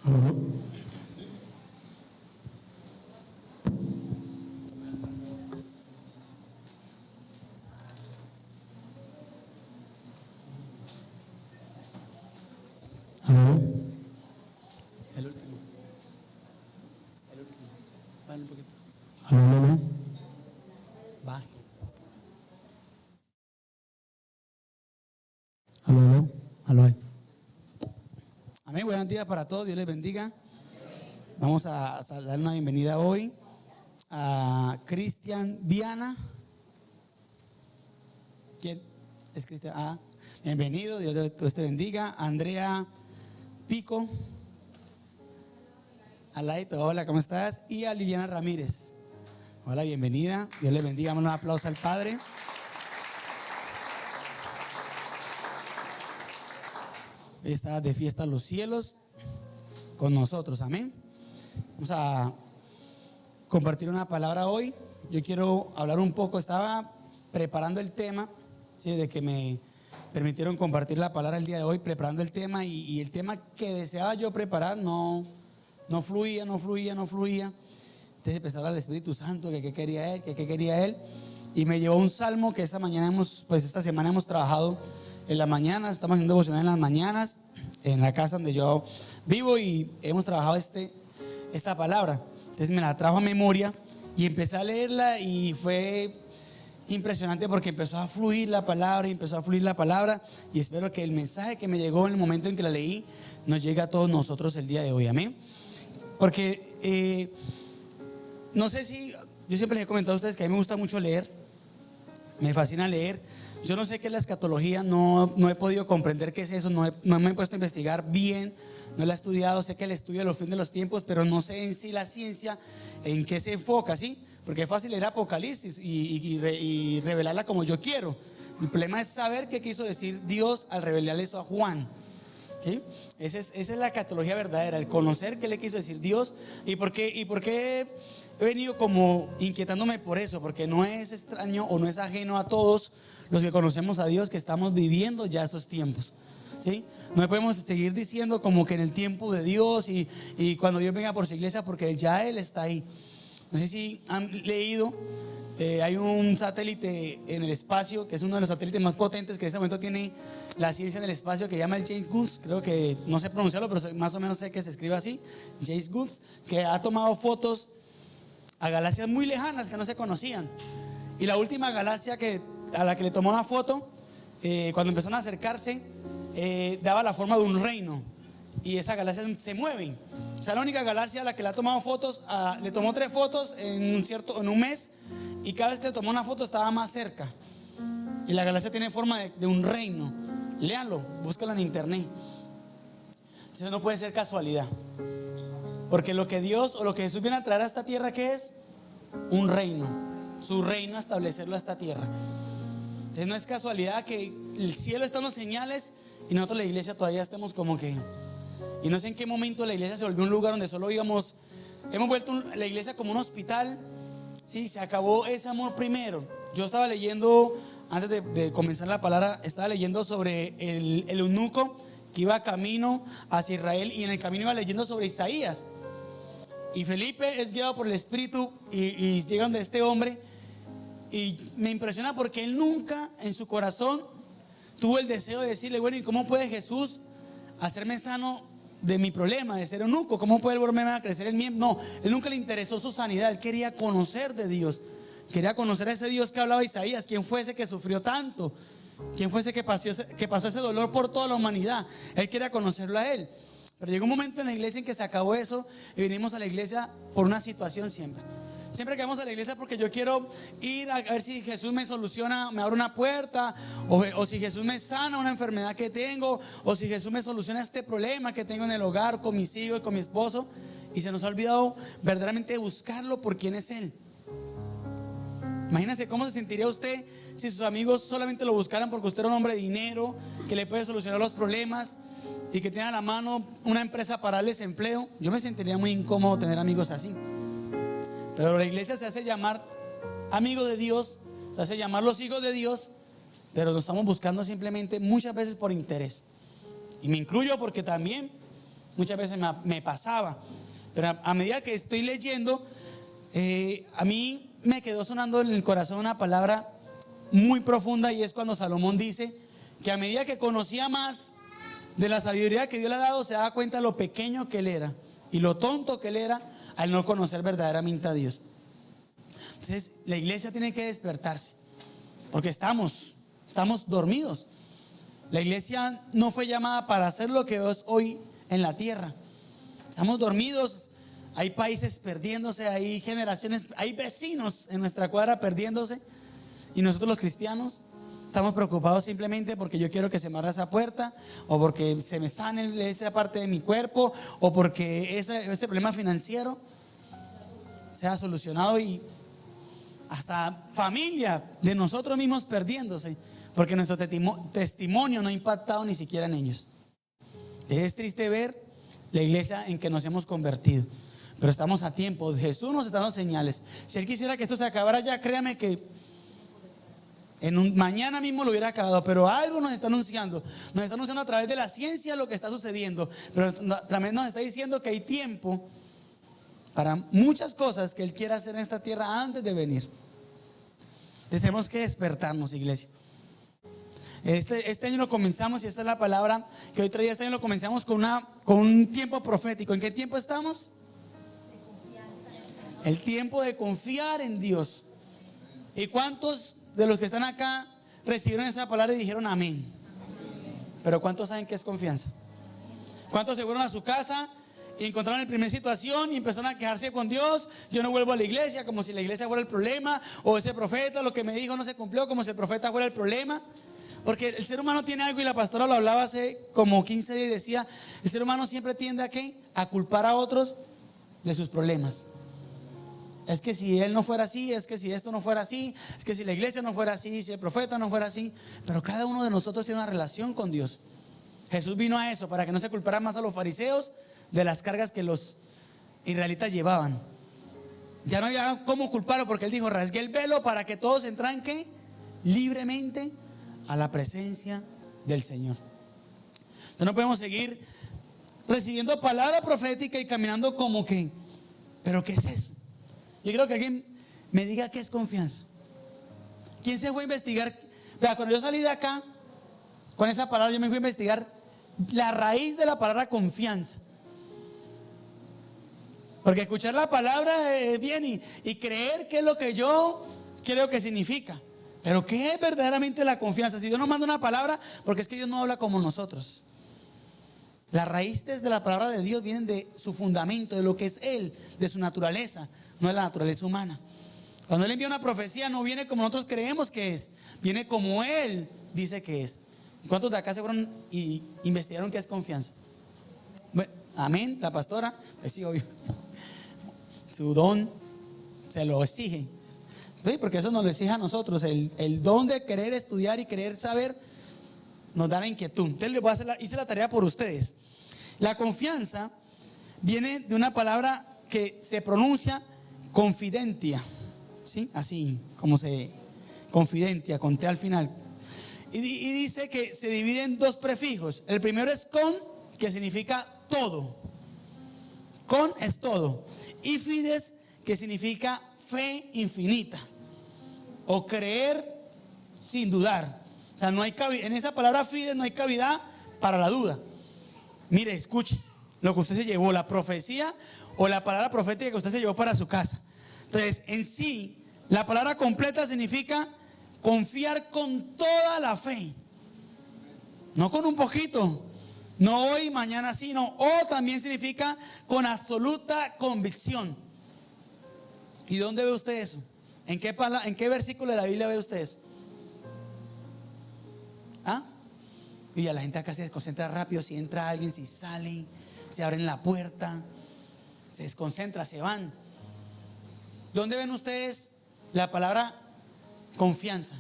Aló, aló, El último. El último. Vale un poquito. aló, aló, Baje. aló, aló. Aló ahí. Amén. Buenos días para todos. Dios les bendiga. Vamos a dar una bienvenida hoy a Cristian Viana. ¿Quién es Cristian? Bienvenido. Dios te bendiga. Andrea Pico. Alaito, hola, ¿cómo estás? Y a Liliana Ramírez. Hola, bienvenida. Dios les bendiga. Damos un aplauso al Padre. Está de fiesta los cielos con nosotros, amén. Vamos a compartir una palabra hoy. Yo quiero hablar un poco, estaba preparando el tema, ¿sí? De que me permitieron compartir la palabra el día de hoy, preparando el tema y el tema que deseaba yo preparar no fluía. Entonces empezó a hablar al Espíritu Santo, que qué quería él, y me llevó un salmo que esta semana hemos trabajado en la mañana, estamos haciendo devocional en las mañanas, en la casa donde yo vivo, y hemos trabajado esta palabra. Entonces me la trajo a memoria y empecé a leerla y fue impresionante porque empezó a fluir la palabra y espero que el mensaje que me llegó en el momento en que la leí nos llegue a todos nosotros el día de hoy, amén. Porque no sé si, yo siempre les he comentado a ustedes que a mí me gusta mucho leer, me fascina leer. Yo no sé qué es la escatología, no he podido comprender qué es eso, no me he puesto a investigar bien, no la he estudiado. Sé que el estudio de los fines de los tiempos, pero no sé en sí la ciencia en qué se enfoca, ¿sí? Porque es fácil leer Apocalipsis y revelarla como yo quiero. El problema es saber qué quiso decir Dios al revelarle eso a Juan, ¿sí? Esa es la escatología verdadera, el conocer qué le quiso decir Dios y por qué he venido como inquietándome por eso, porque no es extraño o no es ajeno a todos los que conocemos a Dios que estamos viviendo ya esos tiempos, ¿sí? No podemos seguir diciendo como que en el tiempo de Dios y cuando Dios venga por su iglesia, porque ya Él está ahí. No sé si han leído, hay un satélite en el espacio que es uno de los satélites más potentes que en este momento tiene la ciencia en el espacio, que llama el James Webb. Creo que no sé pronunciarlo, pero más o menos sé que se escribe así, James Webb, que ha tomado fotos a galaxias muy lejanas que no se conocían. Y la última galaxia a la que le tomó una foto, cuando empezaron a acercarse, daba la forma de un reino. Y esas galaxias se mueven. O sea, la única galaxia a la que le ha tomado fotos, le tomó 3 fotos en un mes, y cada vez que le tomó una foto estaba más cerca. Y la galaxia tiene forma de un reino. Léanlo, búscalo en internet. Eso no puede ser casualidad. Porque lo que Dios o lo que Jesús viene a traer a esta tierra, ¿qué es? Un reino. Su reino, a establecerlo a esta tierra. Entonces no es casualidad que el cielo está dando señales y nosotros, la iglesia, todavía estemos como que... Y no sé en qué momento la iglesia se volvió un lugar donde solo hemos vuelto la iglesia como un hospital. Sí, se acabó ese amor primero. Yo estaba leyendo, antes de comenzar la palabra, estaba leyendo sobre el eunuco que iba camino hacia Israel, y en el camino iba leyendo sobre Isaías. Y Felipe es guiado por el Espíritu y llega donde este hombre, y me impresiona porque él nunca en su corazón tuvo el deseo de decirle, bueno, ¿y cómo puede Jesús hacerme sano de mi problema de ser eunuco? ¿Cómo puede volverme a crecer el miembro? No, él nunca le interesó su sanidad. Él quería conocer de Dios, quería conocer a ese Dios que hablaba Isaías. ¿Quién fue ese que sufrió tanto? ¿Quién fue ese que pasó ese dolor por toda la humanidad? Él quería conocerlo a él. Pero llegó un momento en la iglesia en que se acabó eso, y venimos a la iglesia por una situación siempre. Siempre que vamos a la iglesia porque yo quiero ir a ver si Jesús me soluciona, me abre una puerta, o si Jesús me sana una enfermedad que tengo, o si Jesús me soluciona este problema que tengo en el hogar con mis hijos y con mi esposo. Y se nos ha olvidado verdaderamente buscarlo por quién es Él. Imagínense cómo se sentiría usted si sus amigos solamente lo buscaran porque usted era un hombre de dinero, que le puede solucionar los problemas y que tenga a la mano una empresa para darles empleo. Yo me sentiría muy incómodo tener amigos así. Pero la iglesia se hace llamar amigo de Dios, se hace llamar los hijos de Dios, pero lo estamos buscando simplemente muchas veces por interés. Y me incluyo porque también muchas veces me pasaba, pero a medida que estoy leyendo, a mí me quedó sonando en el corazón una palabra muy profunda, y es cuando Salomón dice que a medida que conocía más de la sabiduría que Dios le ha dado, se daba cuenta de lo pequeño que él era y lo tonto que él era al no conocer verdaderamente a Dios. Entonces la iglesia tiene que despertarse, porque estamos dormidos. La iglesia no fue llamada para hacer lo que es hoy en la tierra. Estamos dormidos. Hay países perdiéndose, hay generaciones, hay vecinos en nuestra cuadra perdiéndose, y nosotros los cristianos estamos preocupados simplemente porque yo quiero que se me abra esa puerta, o porque se me sane esa parte de mi cuerpo, o porque ese problema financiero sea solucionado, y hasta familia de nosotros mismos perdiéndose porque nuestro testimonio no ha impactado ni siquiera en ellos. Es triste ver la iglesia en que nos hemos convertido, pero estamos a tiempo. Jesús nos está dando señales. Si Él quisiera que esto se acabara ya, créame que mañana mismo lo hubiera acabado, pero algo nos está anunciando a través de la ciencia lo que está sucediendo, pero también nos está diciendo que hay tiempo para muchas cosas que Él quiere hacer en esta tierra antes de venir. Entonces tenemos que despertarnos, iglesia. Este año lo comenzamos, y esta es la palabra que hoy traía. Este año lo comenzamos con un tiempo profético. ¿En qué tiempo estamos? El tiempo de confiar en Dios. ¿Y cuántos de los que están acá recibieron esa palabra y dijeron amén? Pero ¿cuántos saben qué es confianza? ¿Cuántos se fueron a su casa y encontraron la primera situación y empezaron a quejarse con Dios? Yo no vuelvo a la iglesia, como si la iglesia fuera el problema, o ese profeta lo que me dijo no se cumplió, como si el profeta fuera el problema. Porque el ser humano tiene algo, y la pastora lo hablaba hace como 15 días y decía: el ser humano siempre tiende a ¿qué? A culpar a otros de sus problemas. Es que si él no fuera así, es que si esto no fuera así, es que si la iglesia no fuera así, si el profeta no fuera así. Pero cada uno de nosotros tiene una relación con Dios. Jesús vino a eso, para que no se culpara más a los fariseos de las cargas que los israelitas llevaban. Ya no había cómo culparlo, porque Él dijo: rasgué el velo para que todos entran ¿qué? Libremente a la presencia del Señor. Entonces no podemos seguir recibiendo palabra profética y caminando como que, ¿pero qué es eso? Yo quiero que alguien me diga qué es confianza. ¿Quién se fue a investigar? Cuando yo salí de acá con esa palabra, yo me fui a investigar la raíz de la palabra confianza. Porque escuchar la palabra es bien, y creer que es lo que yo creo que significa. Pero ¿qué es verdaderamente la confianza? Si Dios nos manda una palabra, porque es que Dios no habla como nosotros. Las raíces de la palabra de Dios vienen de su fundamento, de lo que es Él, de su naturaleza, no de la naturaleza humana. Cuando Él envía una profecía, no viene como nosotros creemos que es, viene como Él dice que es. ¿Cuántos de acá se fueron y investigaron qué es confianza? Bueno, amén, la pastora, pues sí, obvio. Su don se lo exige. Sí, porque eso nos lo exige a nosotros. El don de querer estudiar y querer saber nos da la inquietud. Entonces les voy a hacer hice la tarea por ustedes. La confianza viene de una palabra que se pronuncia confidentia, ¿sí? Así como se confidentia, con T al final. Y dice que se divide en dos prefijos. El primero es con, que significa todo. Con es todo. Y fides, que significa fe infinita, o creer sin dudar. O sea, no hay en esa palabra fides no hay cavidad para la duda. Mire, escuche lo que usted se llevó, la profecía o la palabra profética que usted se llevó para su casa. Entonces, en sí, la palabra completa significa confiar con toda la fe, no con un poquito, no hoy, mañana sí, no. O también significa con absoluta convicción. ¿Y dónde ve usted eso? ¿En qué versículo de la Biblia ve usted eso? ¿Ah? Y a la gente acá se desconcentra rápido. Si entra alguien, si sale, se abren la puerta, se desconcentra, se van. ¿Dónde ven ustedes la palabra confianza?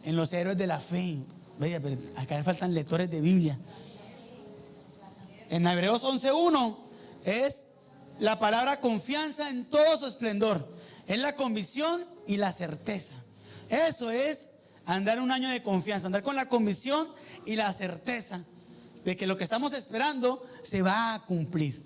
En los héroes de la fe. Vaya, pero acá faltan lectores de Biblia. En Hebreos 11:1 es la palabra confianza en todo su esplendor. Es la convicción y la certeza. Eso es andar un año de confianza, andar con la convicción y la certeza de que lo que estamos esperando se va a cumplir.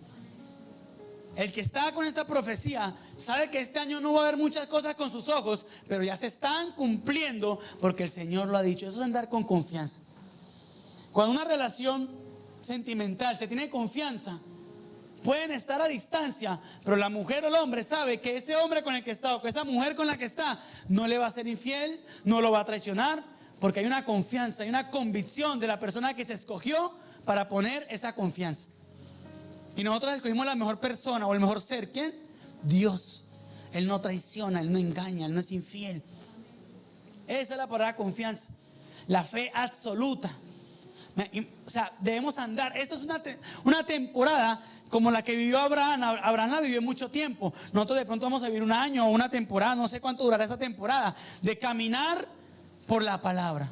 El que está con esta profecía sabe que este año no va a haber muchas cosas con sus ojos, pero ya se están cumpliendo porque el Señor lo ha dicho. Eso es andar con confianza. Cuando una relación sentimental se tiene confianza, pueden estar a distancia, pero la mujer o el hombre sabe que ese hombre con el que está o que esa mujer con la que está no le va a ser infiel, no lo va a traicionar, porque hay una confianza, hay una convicción de la persona que se escogió para poner esa confianza. Y nosotros escogimos la mejor persona o el mejor ser. ¿Quién? Dios. Él no traiciona, Él no engaña, Él no es infiel. Esa es la palabra confianza. La fe absoluta. O sea, debemos andar. Esto es una temporada como la que vivió Abraham. Abraham la vivió mucho tiempo. Nosotros de pronto vamos a vivir un año o una temporada, no sé cuánto durará esa temporada, de caminar por la palabra.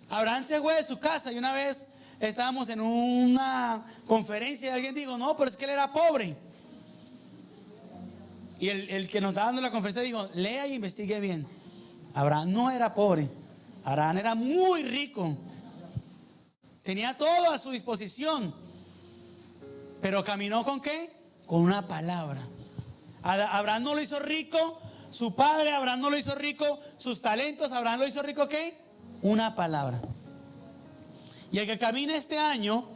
Abraham se fue de su casa y una vez estábamos en una conferencia y alguien dijo: no, pero es que él era pobre. Y el que nos estaba dando la conferencia dijo: lea y investigue bien. Abraham no era pobre. Abraham era muy rico. Tenía todo a su disposición. Pero caminó ¿con qué? Con una palabra. Abraham no lo hizo rico su padre, Abraham no lo hizo rico sus talentos, Abraham lo hizo rico ¿qué? Una palabra. Y el que camine este año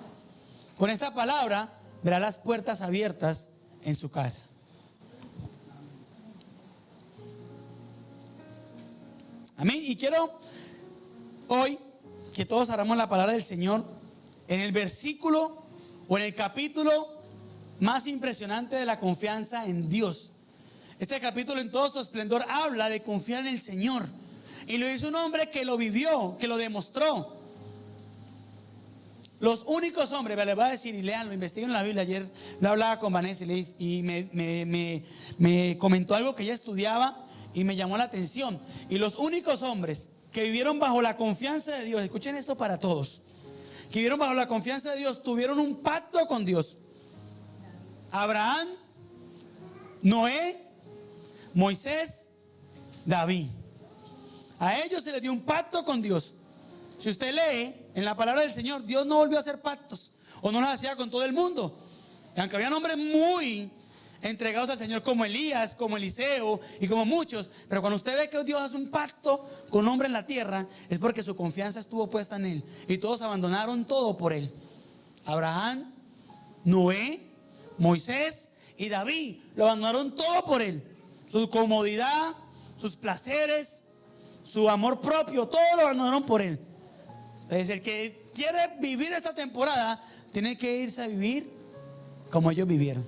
con esta palabra verá las puertas abiertas en su casa. Amén. Y quiero hoy que todos abramos la palabra del Señor en el versículo o en el capítulo más impresionante de la confianza en Dios. Este capítulo en todo su esplendor habla de confiar en el Señor. Y lo hizo un hombre que lo vivió, que lo demostró. Los únicos hombres, les voy a decir y leanlo, investiguen la Biblia. Ayer lo hablaba con Vanessa y me comentó algo que ella estudiaba y me llamó la atención. Y los únicos hombres que vivieron bajo la confianza de Dios, escuchen esto para todos, que vivieron bajo la confianza de Dios, tuvieron un pacto con Dios. Abraham, Noé, Moisés, David. A ellos se les dio un pacto con Dios. Si usted lee en la palabra del Señor, Dios no volvió a hacer pactos, o no los hacía con todo el mundo. Y aunque había hombres muy entregados al Señor, como Elías, como Eliseo y como muchos, pero cuando usted ve que Dios hace un pacto con un hombre en la tierra, es porque su confianza estuvo puesta en él, y todos abandonaron todo por él. Abraham, Noé, Moisés y David lo abandonaron todo por él. Su comodidad, sus placeres, su amor propio, todo lo abandonaron por él. Entonces el que quiere vivir esta temporada tiene que irse a vivir como ellos vivieron.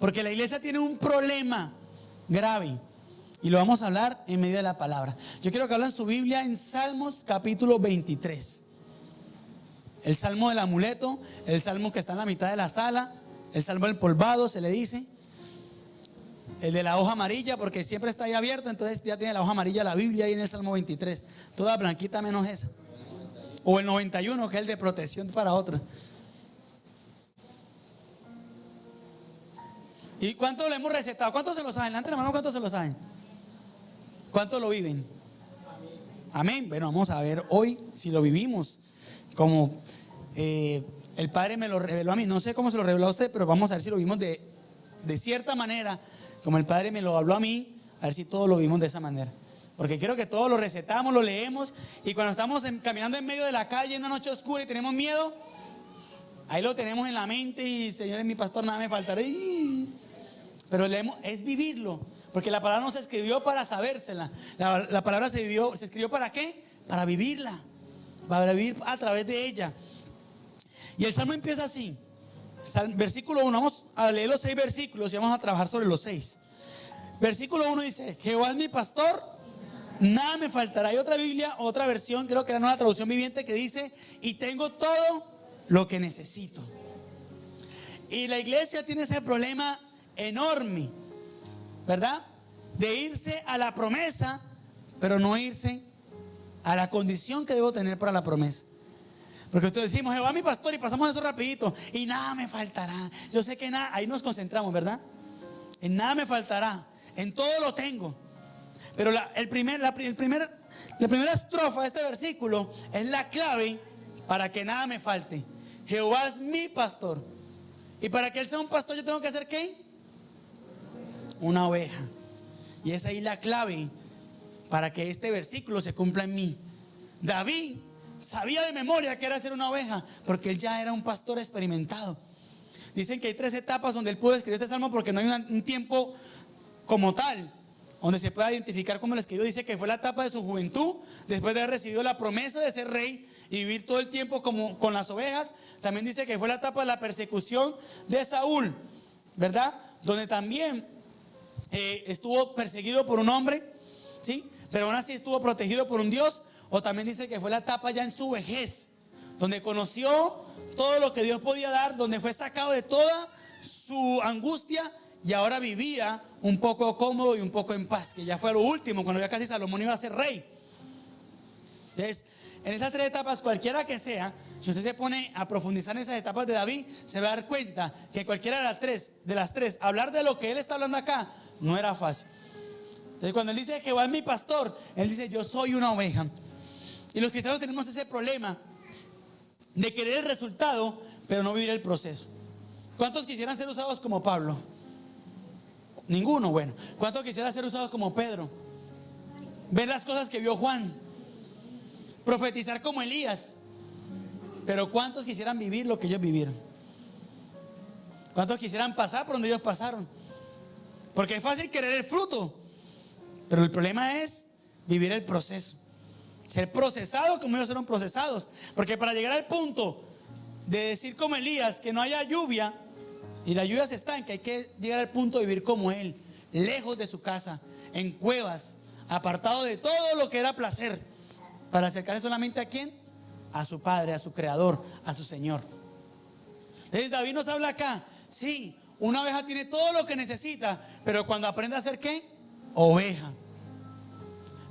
Porque la iglesia tiene un problema grave y lo vamos a hablar en medio de la palabra. Yo quiero que hablen su Biblia en Salmos capítulo 23. El salmo del amuleto, el salmo que está en la mitad de la sala, el salmo del polvado se le dice. El de la hoja amarilla, porque siempre está ahí abierto, entonces ya tiene la hoja amarilla la Biblia ahí en el Salmo 23. Toda blanquita menos esa. O el 91, que es el de protección para otra. ¿Y cuántos lo hemos recetado? ¿Cuántos se lo saben? Levanten la mano, ¿cuántos se lo saben? ¿Cuántos lo viven? Amén. Bueno, vamos a ver hoy si lo vivimos. Como el Padre me lo reveló a mí. No sé cómo se lo reveló a usted, pero vamos a ver si lo vimos de cierta manera, como el Padre me lo habló a mí, a ver si todos lo vimos de esa manera. Porque quiero que todos lo recetamos, lo leemos, y cuando estamos caminando en medio de la calle en una noche oscura y tenemos miedo, ahí lo tenemos en la mente y Señor es mi pastor, nada me faltará. Pero leemos, es vivirlo, porque la palabra no se escribió para sabérsela. La palabra se escribió ¿para qué? Para vivirla, para vivir a través de ella. Y el salmo empieza así. Versículo 1, vamos a leer los 6 versículos y vamos a trabajar sobre los 6. Versículo 1 dice: Jehová es mi pastor, nada me faltará. Hay otra Biblia, otra versión, creo que era una traducción viviente, que dice: y tengo todo lo que necesito. Y la iglesia tiene ese problema enorme, ¿verdad? De irse a la promesa, pero no irse a la condición que debo tener para la promesa. Porque ustedes decimos: Jehová mi pastor, y pasamos eso rapidito, y nada me faltará. Yo sé que nada, ahí nos concentramos, ¿verdad? En nada me faltará, en todo lo tengo. Pero la primera estrofa de este versículo es la clave para que nada me falte. Jehová es mi pastor. Y para que Él sea un pastor, yo tengo que hacer ¿qué? Una oveja. Y es ahí la clave para que este versículo se cumpla en mí. David sabía de memoria que era ser una oveja, porque él ya era un pastor experimentado. Dicen que hay 3 etapas donde él pudo escribir este salmo, porque no hay un tiempo como tal donde se pueda identificar cómo lo escribió. Dice que fue la etapa de su juventud, después de haber recibido la promesa de ser rey y vivir todo el tiempo como con las ovejas. También dice que fue la etapa de la persecución de Saúl, ¿verdad? Donde también estuvo perseguido por un hombre, ¿sí? Pero aún así estuvo protegido por un Dios. O también dice que fue la etapa ya en su vejez, donde conoció todo lo que Dios podía dar, donde fue sacado de toda su angustia y ahora vivía un poco cómodo y un poco en paz, que ya fue lo último, cuando ya casi Salomón iba a ser rey. Entonces, en esas 3 etapas, cualquiera que sea, si usted se pone a profundizar en esas etapas de David, se va a dar cuenta que cualquiera de las tres, hablar de lo que él está hablando acá, no era fácil. Entonces, cuando él dice Jehová es mi pastor, él dice yo soy una oveja. Y los cristianos tenemos ese problema de querer el resultado, pero no vivir el proceso. ¿Cuántos quisieran ser usados como Pablo? Ninguno. Bueno, ¿cuántos quisieran ser usados como Pedro? Ver las cosas que vio Juan, profetizar como Elías. Pero ¿cuántos quisieran vivir lo que ellos vivieron? ¿Cuántos quisieran pasar por donde ellos pasaron? Porque es fácil querer el fruto, pero el problema es vivir el proceso. Ser procesado como ellos fueron procesados. Porque para llegar al punto de decir como Elías que no haya lluvia y la lluvia se estanca, hay que llegar al punto de vivir como él, lejos de su casa, en cuevas, apartado de todo lo que era placer, para acercarse solamente ¿a quién? A su Padre, a su Creador, a su Señor. Entonces David nos habla acá. Sí, una oveja tiene todo lo que necesita, pero cuando aprende a ser ¿qué? Oveja.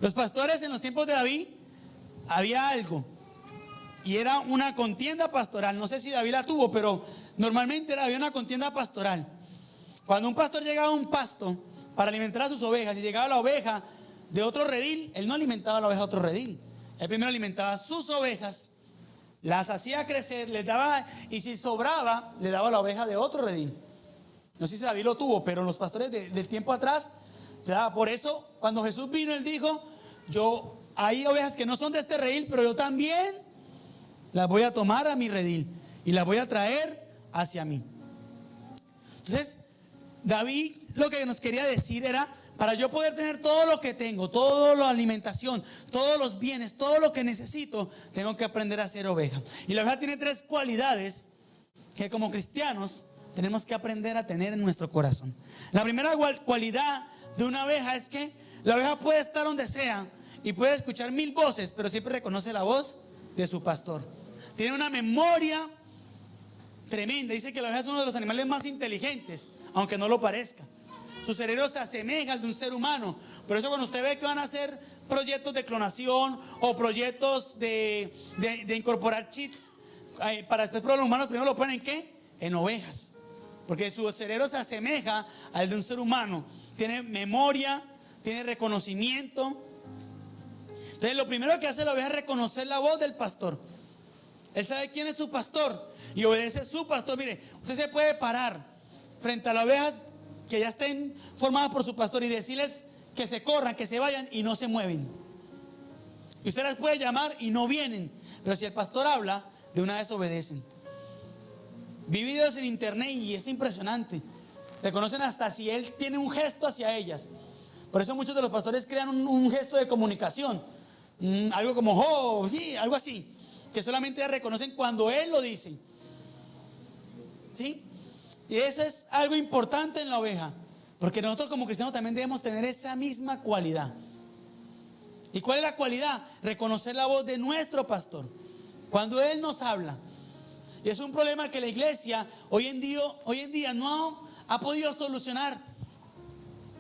Los pastores en los tiempos de David había algo, y era una contienda pastoral. No sé si David la tuvo, pero normalmente había una contienda pastoral. Cuando un pastor llegaba a un pasto para alimentar a sus ovejas, y llegaba la oveja de otro redil, él no alimentaba a la oveja de otro redil. Él primero alimentaba a sus ovejas, las hacía crecer, les daba, y si sobraba, le daba la oveja de otro redil. No sé si David lo tuvo, pero los pastores del tiempo atrás te daba. Por eso, cuando Jesús vino, él dijo: hay ovejas que no son de este redil, pero yo también las voy a tomar a mi redil y las voy a traer hacia mí. Entonces, David lo que nos quería decir era: para yo poder tener todo lo que tengo, toda la alimentación, todos los bienes, todo lo que necesito, tengo que aprender a ser oveja. Y la oveja tiene 3 cualidades que como cristianos tenemos que aprender a tener en nuestro corazón. La primera cualidad de una oveja es que la oveja puede estar donde sea y puede escuchar 1000 voces, pero siempre reconoce la voz de su pastor. Tiene una memoria tremenda. Dice que la oveja es uno de los animales más inteligentes, aunque no lo parezca. Su cerebro se asemeja al de un ser humano. Por eso cuando usted ve que van a hacer proyectos de clonación o proyectos de incorporar chips para después probar los humanos, primero lo ponen ¿en qué? En ovejas. Porque su cerebro se asemeja al de un ser humano. Tiene memoria, tiene reconocimiento. Entonces lo primero que hace la oveja es reconocer la voz del pastor. Él sabe quién es su pastor y obedece a su pastor. Mire, usted se puede parar frente a la oveja que ya estén formadas por su pastor y decirles que se corran, que se vayan, y no se mueven. Y usted las puede llamar y no vienen. Pero si el pastor habla, de una vez obedecen. Vi videos en internet y es impresionante. Reconocen hasta si él tiene un gesto hacia ellas. Por eso muchos de los pastores crean un gesto de comunicación, algo como oh, sí, algo así, que solamente reconocen cuando él lo dice. ¿Sí? Y eso es algo importante en la oveja, porque nosotros como cristianos también debemos tener esa misma cualidad. ¿Y cuál es la cualidad? Reconocer la voz de nuestro pastor cuando él nos habla. Y es un problema que la iglesia hoy en día no ha podido solucionar.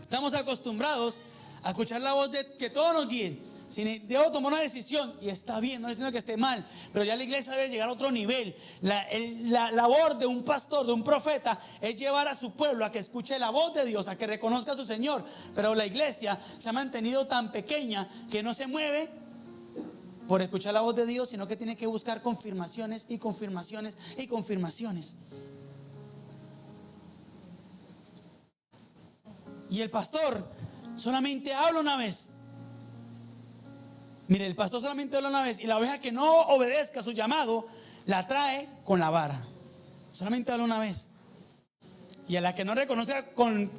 Estamos acostumbrados a escuchar la voz de que todos nos guíen, Si debo tomar una decisión, y está bien, no estoy diciendo que esté mal, pero ya la iglesia debe llegar a otro nivel. La labor de un pastor, de un profeta, es llevar a su pueblo a que escuche la voz de Dios, a que reconozca a su Señor. Pero la iglesia se ha mantenido tan pequeña que no se mueve por escuchar la voz de Dios, sino que tiene que buscar confirmaciones y confirmaciones y confirmaciones. Y el pastor solamente habla una vez. Mire, el pastor solamente habla una vez, y la oveja que no obedezca su llamado la trae con la vara. Solamente habla una vez. Y a la que no reconozca con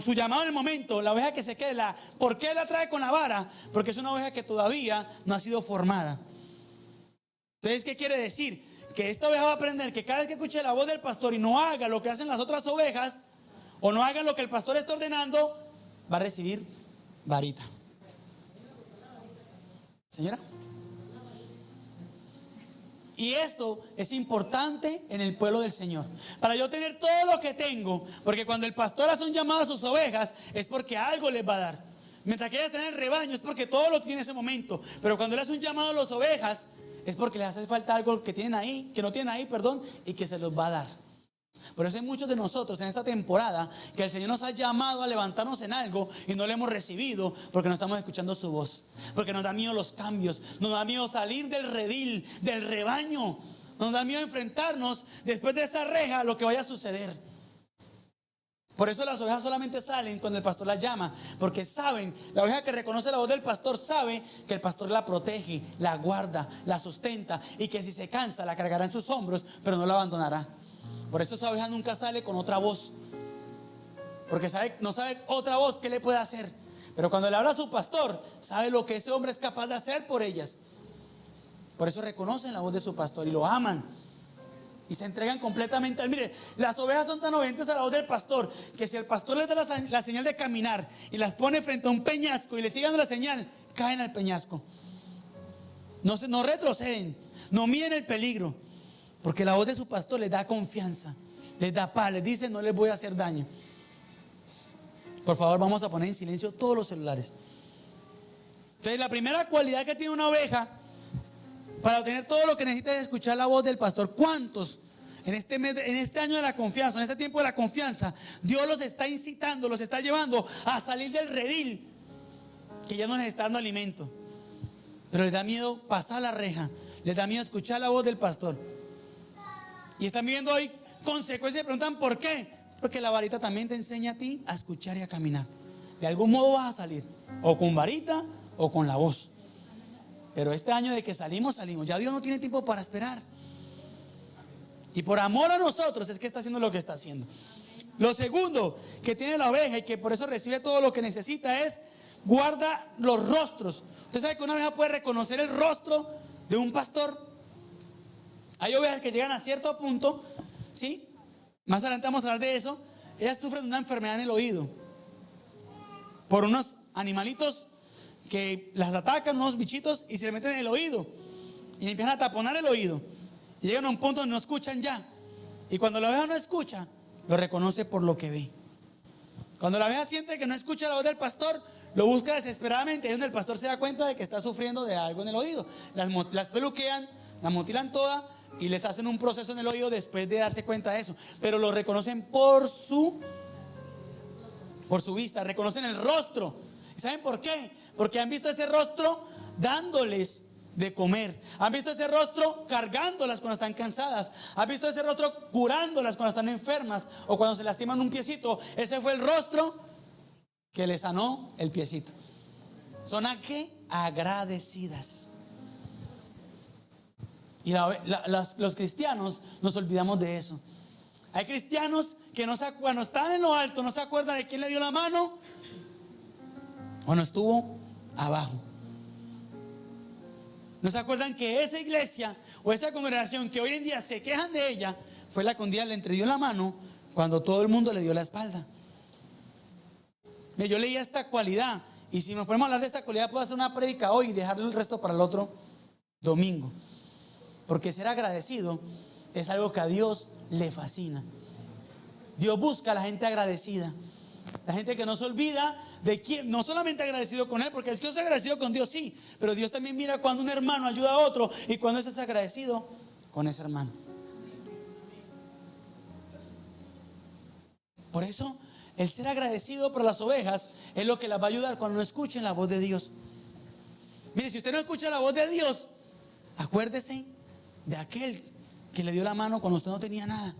su llamado en el momento, la oveja que se quede, ¿por qué la trae con la vara? Porque es una oveja que todavía no ha sido formada. Entonces, ¿qué quiere decir? Que esta oveja va a aprender que cada vez que escuche la voz del pastor y no haga lo que hacen las otras ovejas, o no haga lo que el pastor está ordenando, va a recibir varita. Señora. Y esto es importante en el pueblo del Señor. Para yo tener todo lo que tengo, porque cuando el pastor hace un llamado a sus ovejas, es porque algo les va a dar. Mientras que ellas están en el rebaño, es porque todo lo tiene en ese momento. Pero cuando él hace un llamado a las ovejas, es porque les hace falta algo que tienen ahí, que no tienen ahí, perdón, y que se los va a dar. Por eso hay muchos de nosotros en esta temporada que el Señor nos ha llamado a levantarnos en algo y no lo hemos recibido porque no estamos escuchando su voz, porque nos da miedo los cambios, nos da miedo salir del redil, del rebaño, nos da miedo enfrentarnos después de esa reja a lo que vaya a suceder. Por eso las ovejas solamente salen cuando el pastor las llama, porque saben, la oveja que reconoce la voz del pastor sabe que el pastor la protege, la guarda, la sustenta, y que si se cansa la cargará en sus hombros, pero no la abandonará. Por eso esa oveja nunca sale con otra voz, porque no sabe otra voz que le puede hacer. Pero cuando le habla a su pastor, sabe lo que ese hombre es capaz de hacer por ellas. Por eso reconocen la voz de su pastor y lo aman y se entregan completamente a él. Mire, las ovejas son tan obedientes a la voz del pastor que si el pastor les da la señal de caminar y las pone frente a un peñasco y le siguen la señal, caen al peñasco. No retroceden, no miden el peligro, porque la voz de su pastor les da confianza, les da paz, les dice: no les voy a hacer daño. Por favor, vamos a poner en silencio todos los celulares. Entonces, la primera cualidad que tiene una oveja para obtener todo lo que necesita es escuchar la voz del pastor. ¿Cuántos en este año de la confianza, en este tiempo de la confianza, Dios los está incitando, los está llevando a salir del redil, que ya no les está dando alimento, pero les da miedo pasar la reja, les da miedo escuchar la voz del pastor? Y están viviendo hoy consecuencias. Y preguntan: ¿por qué? Porque la varita también te enseña a ti a escuchar y a caminar. De algún modo vas a salir, o con varita o con la voz. Pero este año de que salimos. Ya Dios no tiene tiempo para esperar. Y por amor a nosotros es que está haciendo lo que está haciendo. Lo segundo que tiene la oveja y que por eso recibe todo lo que necesita es: guarda los rostros. Usted sabe que una oveja puede reconocer el rostro de un pastor. Hay ovejas que llegan a cierto punto, ¿sí? Más adelante vamos a hablar de eso. Ellas sufren de una enfermedad en el oído por unos animalitos que las atacan, unos bichitos, y se le meten en el oído y empiezan a taponar el oído y llegan a un punto donde no escuchan ya. Y cuando la oveja no escucha, lo reconoce por lo que ve. Cuando la oveja siente que no escucha la voz del pastor, lo busca desesperadamente. Es donde el pastor se da cuenta de que está sufriendo de algo en el oído. Las peluquean, las mutilan todas y les hacen un proceso en el oído después de darse cuenta de eso. Pero lo reconocen por su vista, reconocen el rostro. ¿Y saben por qué? Porque han visto ese rostro dándoles de comer. Han visto ese rostro cargándolas cuando están cansadas. Han visto ese rostro curándolas cuando están enfermas o cuando se lastiman un piecito. Ese fue el rostro que les sanó el piecito. Son ¿a qué? Agradecidas. Y los cristianos nos olvidamos de eso. Hay cristianos que cuando están en lo alto no se acuerdan de quién le dio la mano cuando estuvo abajo. No se acuerdan que esa iglesia o esa congregación que hoy en día se quejan de ella fue la que un día le entredió la mano cuando todo el mundo le dio la espalda. Yo leía esta cualidad, y si nos podemos hablar de esta cualidad, puedo hacer una prédica hoy y dejarle el resto para el otro domingo. Porque ser agradecido es algo que a Dios le fascina. Dios busca a la gente agradecida. La gente que no se olvida de quién, no solamente agradecido con Él, porque es que es agradecido con Dios, sí, pero Dios también mira cuando un hermano ayuda a otro y cuando es agradecido con ese hermano. Por eso, el ser agradecido por las ovejas es lo que las va a ayudar cuando no escuchen la voz de Dios. Mire, si usted no escucha la voz de Dios, acuérdese de aquel que le dio la mano cuando usted no tenía nada.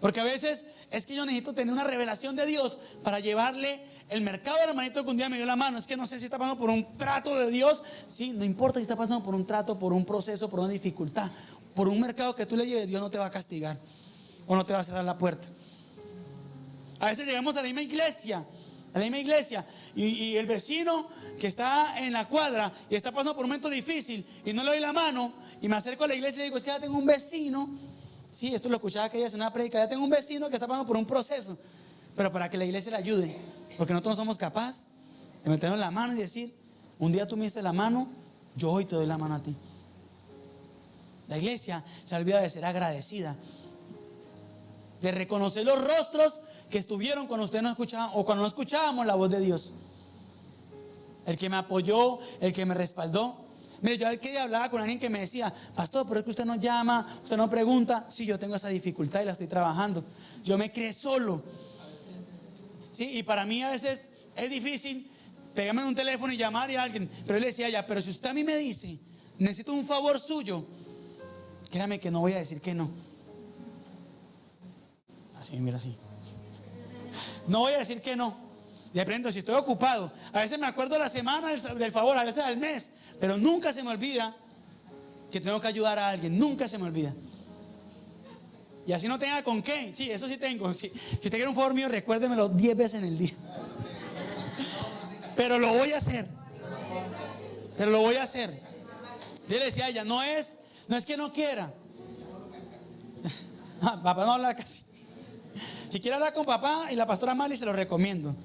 Porque a veces es que yo necesito tener una revelación de Dios para llevarle el mercado al hermanito que un día me dio la mano. Es que no sé si está pasando por un trato de Dios. Sí, no importa si está pasando por un trato, por un proceso, por una dificultad, por un mercado que tú le lleves, Dios no te va a castigar o no te va a cerrar la puerta. A veces llegamos a la misma iglesia, y el vecino que está en la cuadra y está pasando por un momento difícil y no le doy la mano y me acerco a la iglesia y digo, es que ya tengo un vecino. Sí, esto lo escuchaba aquella vez en una predica. Ya tengo un vecino que está pasando por un proceso, pero para que la iglesia le ayude, porque nosotros no somos capaces de meternos la mano y decir, un día tú me diste la mano, yo hoy te doy la mano a ti. La iglesia se olvida de ser agradecida, de reconocer los rostros que estuvieron cuando usted no escuchaba o cuando no escuchábamos la voz de Dios. El que me apoyó, el que me respaldó. Mire, yo aquel día hablaba con alguien que me decía, pastor, pero es que usted no llama, usted no pregunta. Sí, yo tengo esa dificultad y la estoy trabajando. Yo me crié solo. Sí, y para mí a veces es difícil pegarme en un teléfono y llamar a alguien. Pero él decía ya, pero si usted a mí me dice, necesito un favor suyo, créame que no voy a decir que no. Así, mira así. No voy a decir que no. De pronto, si estoy ocupado, a veces me acuerdo de la semana del favor, a veces al mes, pero nunca se me olvida que tengo que ayudar a alguien. Nunca se me olvida. Y así no tenga con qué. Sí, eso sí tengo. Sí. Si usted quiere un favor mío, recuérdemelo 10 veces en el día. Pero lo voy a hacer. Pero lo voy a hacer. Yo le decía a ella, no es que no quiera. Papá no habla casi. Si quiere hablar con papá y la pastora Mali, se lo recomiendo.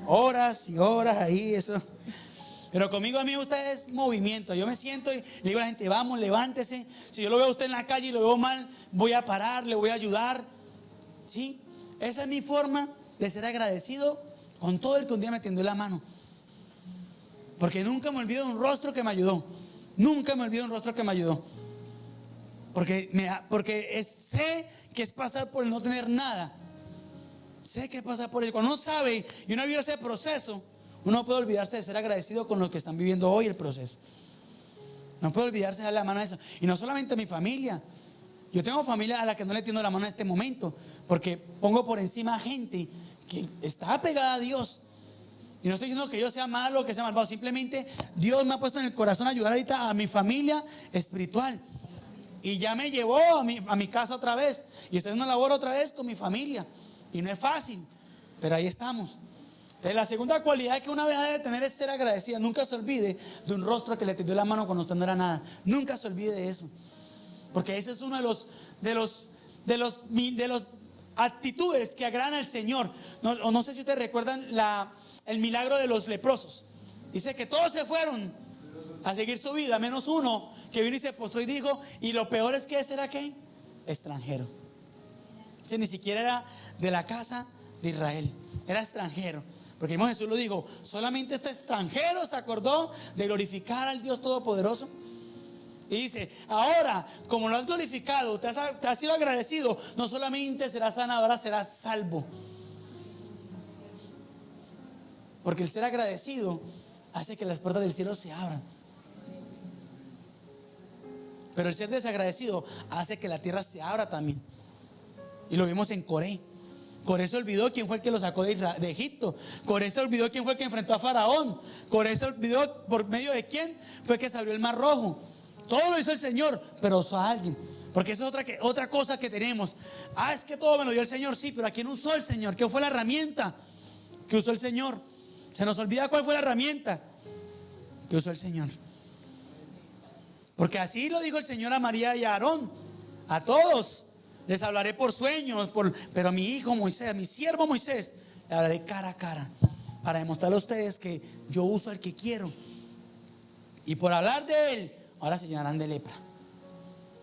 Horas y horas ahí, eso. Pero conmigo a mí usted es movimiento. Yo me siento y le digo a la gente, vamos, levántese. Si yo lo veo a usted en la calle y lo veo mal, voy a parar, le voy a ayudar. ¿Sí? Esa es mi forma de ser agradecido con todo el que un día me tendió la mano. Porque nunca me olvido de un rostro que me ayudó. Nunca me olvido de un rostro que me ayudó. Porque sé que es pasar por el no tener nada. Sé que es pasar por el. Cuando uno sabe y uno ha vivido ese proceso, uno no puede olvidarse de ser agradecido con los que están viviendo hoy el proceso. No puede olvidarse de dar la mano a eso. Y no solamente a mi familia. Yo tengo familia a la que no le tiendo la mano en este momento, porque pongo por encima a gente que está apegada a Dios. Y no estoy diciendo que yo sea malo o que sea malvado. Simplemente Dios me ha puesto en el corazón ayudar ahorita a mi familia espiritual. Y ya me llevó a mi casa otra vez. Y estoy en una labor otra vez con mi familia. Y no es fácil, pero ahí estamos. Entonces, la segunda cualidad que una vez debe tener es ser agradecida. Nunca se olvide de un rostro que le tendió la mano cuando usted no era nada. Nunca se olvide de eso. Porque ese es uno de los actitudes que agradan al Señor. No sé si ustedes recuerdan el milagro de los leprosos. Dice que todos se fueron a seguir su vida, menos uno que vino y se postró y dijo, y lo peor es que ese era ¿qué? Extranjero. Ese ni siquiera era de la casa de Israel, era extranjero. Porque el mismo Jesús lo dijo, solamente este extranjero se acordó de glorificar al Dios Todopoderoso. Y dice, ahora como lo has glorificado, te has sido agradecido, no solamente serás sanado, ahora serás salvo. Porque el ser agradecido hace que las puertas del cielo se abran. Pero el ser desagradecido hace que la tierra se abra también. Y lo vimos en Coré. Coré se olvidó quién fue el que lo sacó de Egipto. Coré se olvidó quién fue el que enfrentó a Faraón. Coré se olvidó por medio de quién fue que se abrió el mar rojo. Todo lo hizo el Señor, pero usó a alguien. Porque eso es otra cosa que tenemos. Es que todo me lo dio el Señor. Sí, pero ¿a quién usó el Señor? ¿Qué fue la herramienta que usó el Señor? Se nos olvida cuál fue la herramienta que usó el Señor. Porque así lo dijo el Señor a María y a Aarón. A todos les hablaré por sueños, pero a mi hijo Moisés, a mi siervo Moisés, le hablaré cara a cara, para demostrarle a ustedes que yo uso al que quiero. Y por hablar de él, ahora se llenarán de lepra.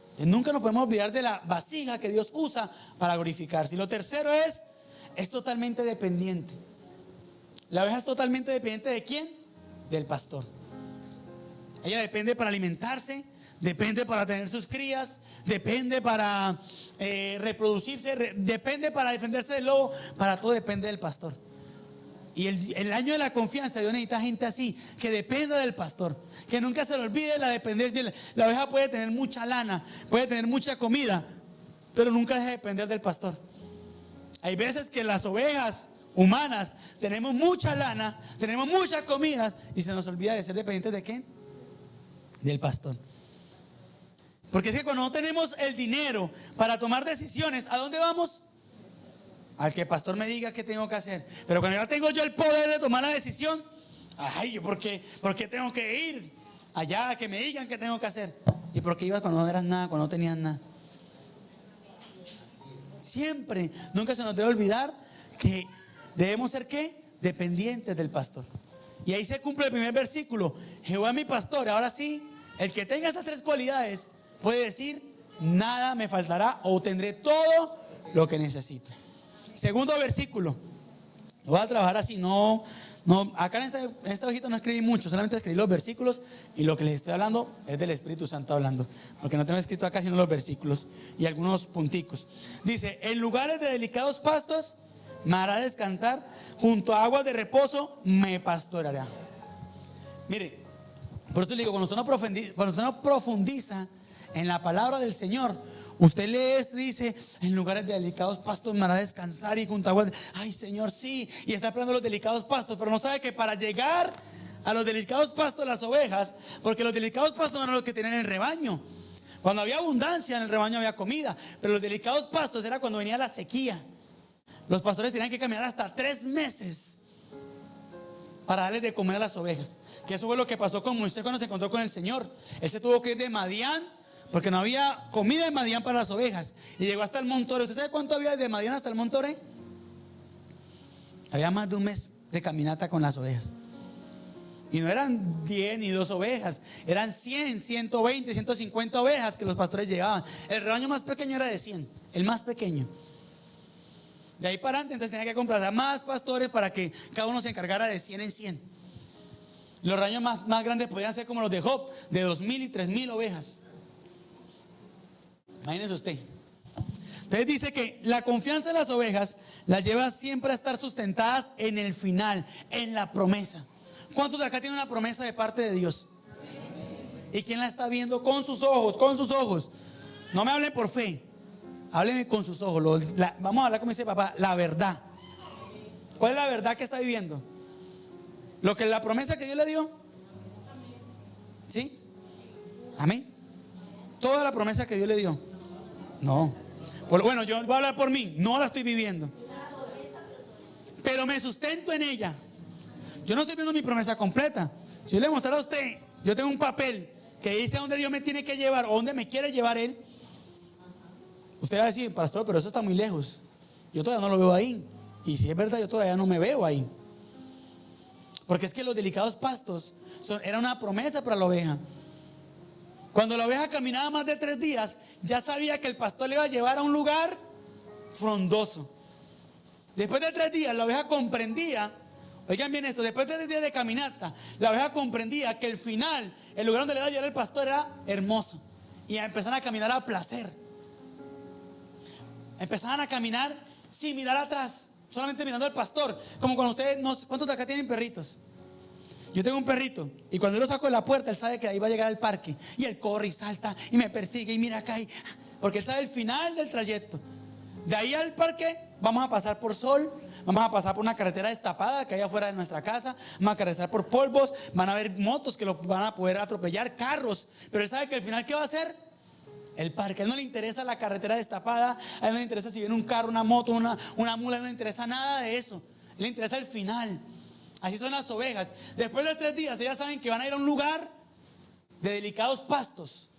Entonces, nunca nos podemos olvidar de la vasija que Dios usa para glorificarse. Y lo tercero es totalmente dependiente. La oveja es totalmente dependiente ¿de quién? Del pastor. Ella depende para alimentarse, depende para tener sus crías, depende para reproducirse, depende para defenderse del lobo, para todo depende del pastor. Y el año de la confianza, Dios necesita gente así, que dependa del pastor, que nunca se le olvide la dependencia. La oveja puede tener mucha lana, puede tener mucha comida, pero nunca deja de depender del pastor. Hay veces que las ovejas humanas tenemos mucha lana, tenemos muchas comidas y se nos olvida de ser dependientes ¿de qué? Del pastor. Porque es que cuando no tenemos el dinero para tomar decisiones, ¿a dónde vamos? Al que el pastor me diga qué tengo que hacer. Pero cuando ya tengo yo el poder de tomar la decisión, ay, ¿por qué tengo que ir allá a que me digan qué tengo que hacer? ¿Y por qué ibas cuando no eras nada, cuando no tenías nada? Siempre, nunca se nos debe olvidar que debemos ser ¿qué? Dependientes del pastor. Y ahí se cumple el primer versículo. Jehová es mi pastor. Ahora sí, el que tenga estas tres cualidades puede decir: nada me faltará, o tendré todo lo que necesito. Segundo versículo. Lo voy a trabajar así, acá en esta hojita no escribí mucho, solamente escribí los versículos, y lo que les estoy hablando es del Espíritu Santo hablando, porque no tengo escrito acá sino los versículos y algunos punticos. Dice: en lugares de delicados pastos me hará descansar, junto a aguas de reposo me pastoreará. Mire, por eso le digo, cuando usted no profundiza en la palabra del Señor, usted lee esto y dice: en lugares de delicados pastos me hará descansar, y junto a aguas, ay Señor, sí, y está esperando los delicados pastos, pero no sabe que para llegar a los delicados pastos las ovejas, porque los delicados pastos no eran los que tenían el rebaño. Cuando había abundancia en el rebaño había comida, pero los delicados pastos era cuando venía la sequía. Los pastores tenían que caminar hasta 3 meses para darles de comer a las ovejas. Que eso fue lo que pasó con Moisés cuando se encontró con el Señor. Él se tuvo que ir de Madián, porque no había comida en Madián para las ovejas, y llegó hasta el Monte Oreb. ¿Usted sabe cuánto había de Madián hasta el Monte Oreb? Había más de un mes de caminata con las ovejas. Y no eran 10 ni 2 ovejas, eran 100, 120, 150 ovejas que los pastores llevaban. El rebaño más pequeño era de 100, el más pequeño. De ahí para adelante, entonces tenía que comprar a más pastores para que cada uno se encargara de 100 en 100. Los rebaños más grandes podían ser como los de Job, de 2,000 y 3,000 ovejas. Imagínese usted. Entonces dice que la confianza en las ovejas las lleva siempre a estar sustentadas en el final, en la promesa. ¿Cuántos de acá tienen una promesa de parte de Dios? ¿Y quién la está viendo con sus ojos? Con sus ojos. No me hablen por fe, háblenme con sus ojos. Vamos a hablar, como dice papá, la verdad. ¿Cuál es la verdad que está viviendo? Lo que la promesa que Dios le dio. ¿Sí? Amén. Toda la promesa que Dios le dio. No. Bueno, yo voy a hablar por mí. No la estoy viviendo, pero me sustento en ella. Yo no estoy viendo mi promesa completa. Si yo le mostrara a usted, yo tengo un papel que dice a dónde Dios me tiene que llevar, o dónde me quiere llevar Él, usted va a decir: pastor, pero eso está muy lejos, yo todavía no lo veo ahí. Y si es verdad, yo todavía no me veo ahí. Porque es que los delicados pastos era una promesa para la oveja. Cuando la oveja caminaba más de 3 días, ya sabía que el pastor le iba a llevar a un lugar frondoso. Después de 3 días, la oveja comprendía. Oigan bien esto: después de 3 días de caminata, la oveja comprendía que el final, el lugar donde le iba a llevar el pastor, era hermoso. Y empezaron a caminar a placer. Empezaban a caminar sin mirar atrás, solamente mirando al pastor. Como cuando ustedes, no sé, ¿cuántos de acá tienen perritos? Yo tengo un perrito, y cuando yo lo saco de la puerta, él sabe que ahí va a llegar al parque, y él corre y salta y me persigue y mira acá, porque él sabe el final del trayecto. De ahí al parque vamos a pasar por sol, vamos a pasar por una carretera destapada que hay afuera de nuestra casa, vamos a carretera por polvos, van a haber motos que lo van a poder atropellar, carros, pero él sabe que al final, ¿qué va a hacer? El parque. A él no le interesa la carretera destapada, a él no le interesa si viene un carro, una moto, una mula, no le interesa nada de eso. A él le interesa el final. Así son las ovejas. Después de 3 días, ellas saben que van a ir a un lugar de delicados pastos,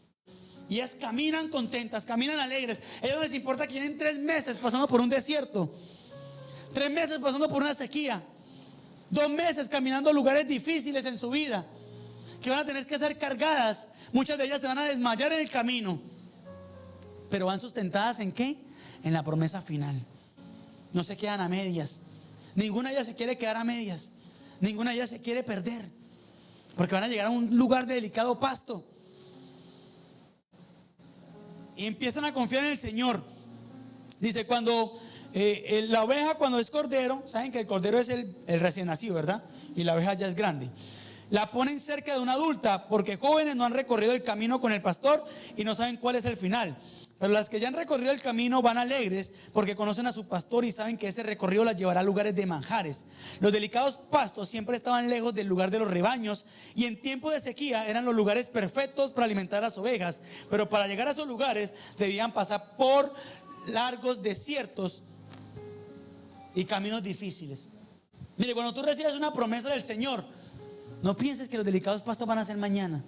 y ellas caminan contentas, caminan alegres. A ellos no les importa que lleven 3 meses pasando por un desierto, 3 meses pasando por una sequía, 2 meses caminando lugares difíciles en su vida, que van a tener que ser cargadas. Muchas de ellas se van a desmayar en el camino, pero van sustentadas ¿en qué? En la promesa final. No se quedan a medias. Ninguna de ellas se quiere quedar a medias. Ninguna de ellas se quiere perder, porque van a llegar a un lugar de delicado pasto. Y empiezan a confiar en el Señor. Dice, cuando la oveja, cuando es cordero, saben que el cordero es el recién nacido, ¿verdad? Y la oveja ya es grande. La ponen cerca de una adulta, porque jóvenes no han recorrido el camino con el pastor y no saben cuál es el final. Pero las que ya han recorrido el camino van alegres, porque conocen a su pastor y saben que ese recorrido las llevará a lugares de manjares. Los delicados pastos siempre estaban lejos del lugar de los rebaños, y en tiempo de sequía eran los lugares perfectos para alimentar a las ovejas. Pero para llegar a esos lugares debían pasar por largos desiertos y caminos difíciles. Mire, cuando tú recibes una promesa del Señor, no pienses que los delicados pastos van a ser mañana.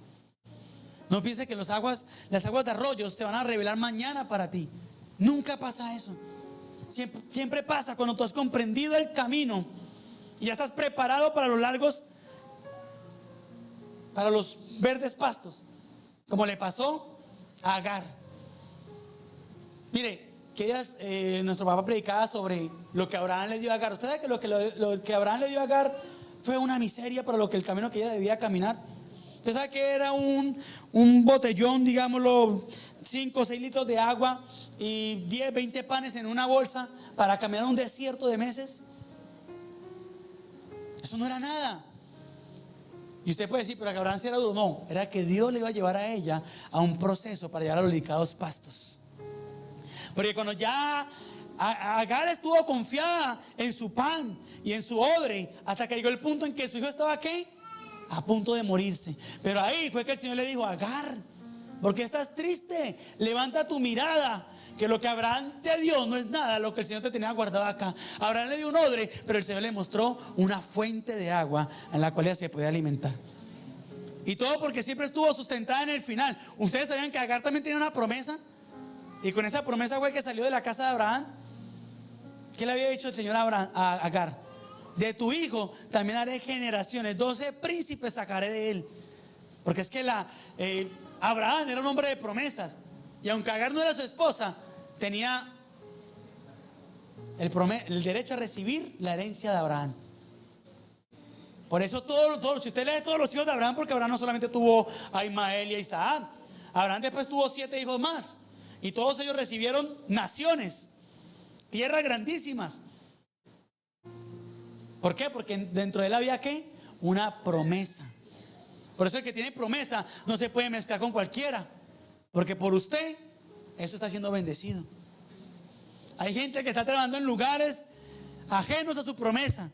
No pienses que las aguas de arroyos se van a revelar mañana para ti. Nunca pasa eso. Siempre pasa cuando tú has comprendido el camino y ya estás preparado para los largos, para los verdes pastos, como le pasó a Agar. Mire, que nuestro papá predicaba sobre lo que Abraham le dio a Agar. ¿Usted sabe que lo que Abraham le dio a Agar fue una miseria para lo que el camino que ella debía caminar? Usted sabe que era un botellón, digámoslo, 5 o 6 litros de agua y 10, 20 panes en una bolsa para caminar un desierto de meses. Eso no era nada. Y usted puede decir, pero que Abraham sí era duro. No, era que Dios le iba a llevar a ella a un proceso para llegar a los delicados pastos. Porque cuando ya Agar estuvo confiada en su pan y en su odre, hasta que llegó el punto en que su hijo estaba ¿qué? A punto de morirse. Pero ahí fue que el Señor le dijo: Agar, ¿por qué estás triste? Levanta tu mirada, que lo que Abraham te dio no es nada lo que el Señor te tenía guardado acá. Abraham le dio un odre, pero el Señor le mostró una fuente de agua en la cual ella se podía alimentar. Y todo porque siempre estuvo sustentada en el final. ¿Ustedes sabían que Agar también tenía una promesa? Y con esa promesa fue que salió de la casa de Abraham. ¿Qué le había dicho el Señor a Agar? De tu hijo también haré generaciones, 12 príncipes sacaré de él. Porque es que Abraham era un hombre de promesas. Y aunque Agar no era su esposa, tenía el derecho a recibir la herencia de Abraham. Por eso si usted lee todos los hijos de Abraham, porque Abraham no solamente tuvo a Ismael y a Isaac, Abraham después tuvo 7 hijos más. Y todos ellos recibieron naciones, tierras grandísimas. ¿Por qué? Porque dentro de él había ¿qué? Una promesa. Por eso el que tiene promesa no se puede mezclar con cualquiera, porque por usted eso está siendo bendecido. Hay gente que está trabajando en lugares ajenos a su promesa,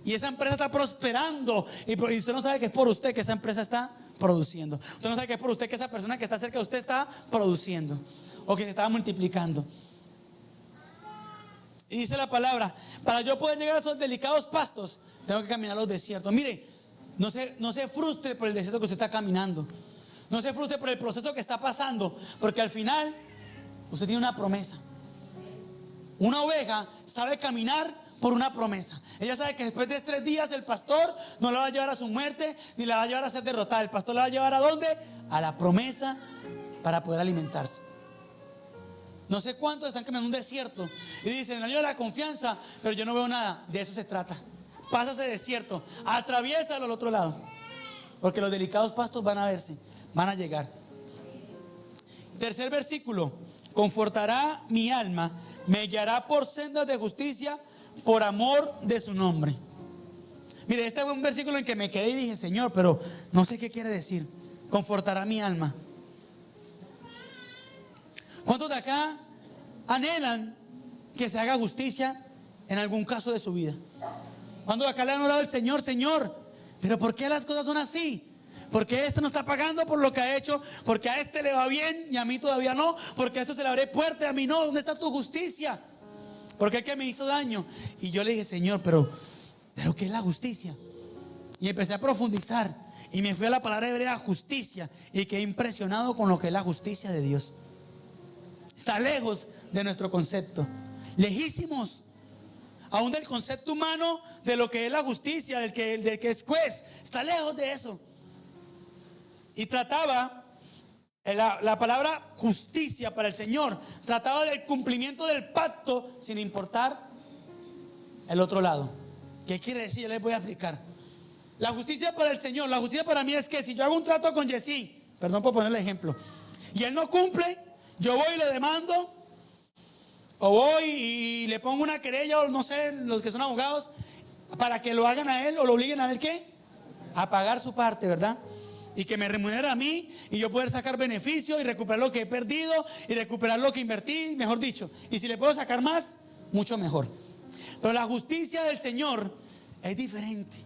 y esa empresa está prosperando, y usted no sabe que es por usted que esa empresa está produciendo. Usted no sabe que es por usted que esa persona que está cerca de usted está produciendo, o que se está multiplicando. Y dice la palabra: para yo poder llegar a esos delicados pastos, tengo que caminar los desiertos. Mire, no se frustre por el desierto que usted está caminando. No se frustre por el proceso que está pasando, porque al final usted tiene una promesa. Una oveja sabe caminar por una promesa. Ella sabe que después de 3 días el pastor no la va a llevar a su muerte, ni la va a llevar a ser derrotada. El pastor la va a llevar ¿a dónde? A la promesa, para poder alimentarse. No sé cuántos están caminando un desierto y dicen: el año de la confianza, pero yo no veo nada. De eso se trata. Pasa ese desierto, atraviésalo al otro lado, porque los delicados pastos van a verse, van a llegar. Tercer versículo: confortará mi alma, me guiará por sendas de justicia por amor de su nombre. Mire, este fue un versículo en que me quedé y dije: Señor, pero no sé qué quiere decir. Confortará mi alma. ¿Cuántos de acá anhelan que se haga justicia en algún caso de su vida? ¿Cuántos de acá le han orado al Señor: Señor, pero ¿por qué las cosas son así? ¿Por qué este no está pagando por lo que ha hecho? ¿Porque a este le va bien y a mí todavía no? ¿Porque a este se le abre puerta y a mí no? ¿Dónde está tu justicia? Porque el que me hizo daño. Y yo le dije: Señor, pero ¿qué es la justicia? Y empecé a profundizar y me fui a la palabra hebrea justicia, y quedé impresionado con lo que es la justicia de Dios. Está lejos de nuestro concepto, lejísimos aún del concepto humano de lo que es la justicia, del que es juez. Está lejos de eso. Y trataba la palabra justicia para el Señor, trataba del cumplimiento del pacto sin importar el otro lado. ¿Qué quiere decir? Yo les voy a explicar. La justicia para el Señor, la justicia para mí es que si yo hago un trato con Jessy, perdón por ponerle ejemplo, y él no cumple, yo voy y le demando, o voy y le pongo una querella, o no sé, los que son abogados, para que lo hagan a él o lo obliguen a él, ¿qué? A pagar su parte, ¿verdad? Y que me remunere a mí y yo poder sacar beneficio y recuperar lo que he perdido y recuperar lo que invertí, mejor dicho. Y si le puedo sacar más, mucho mejor. Pero la justicia del Señor es diferente.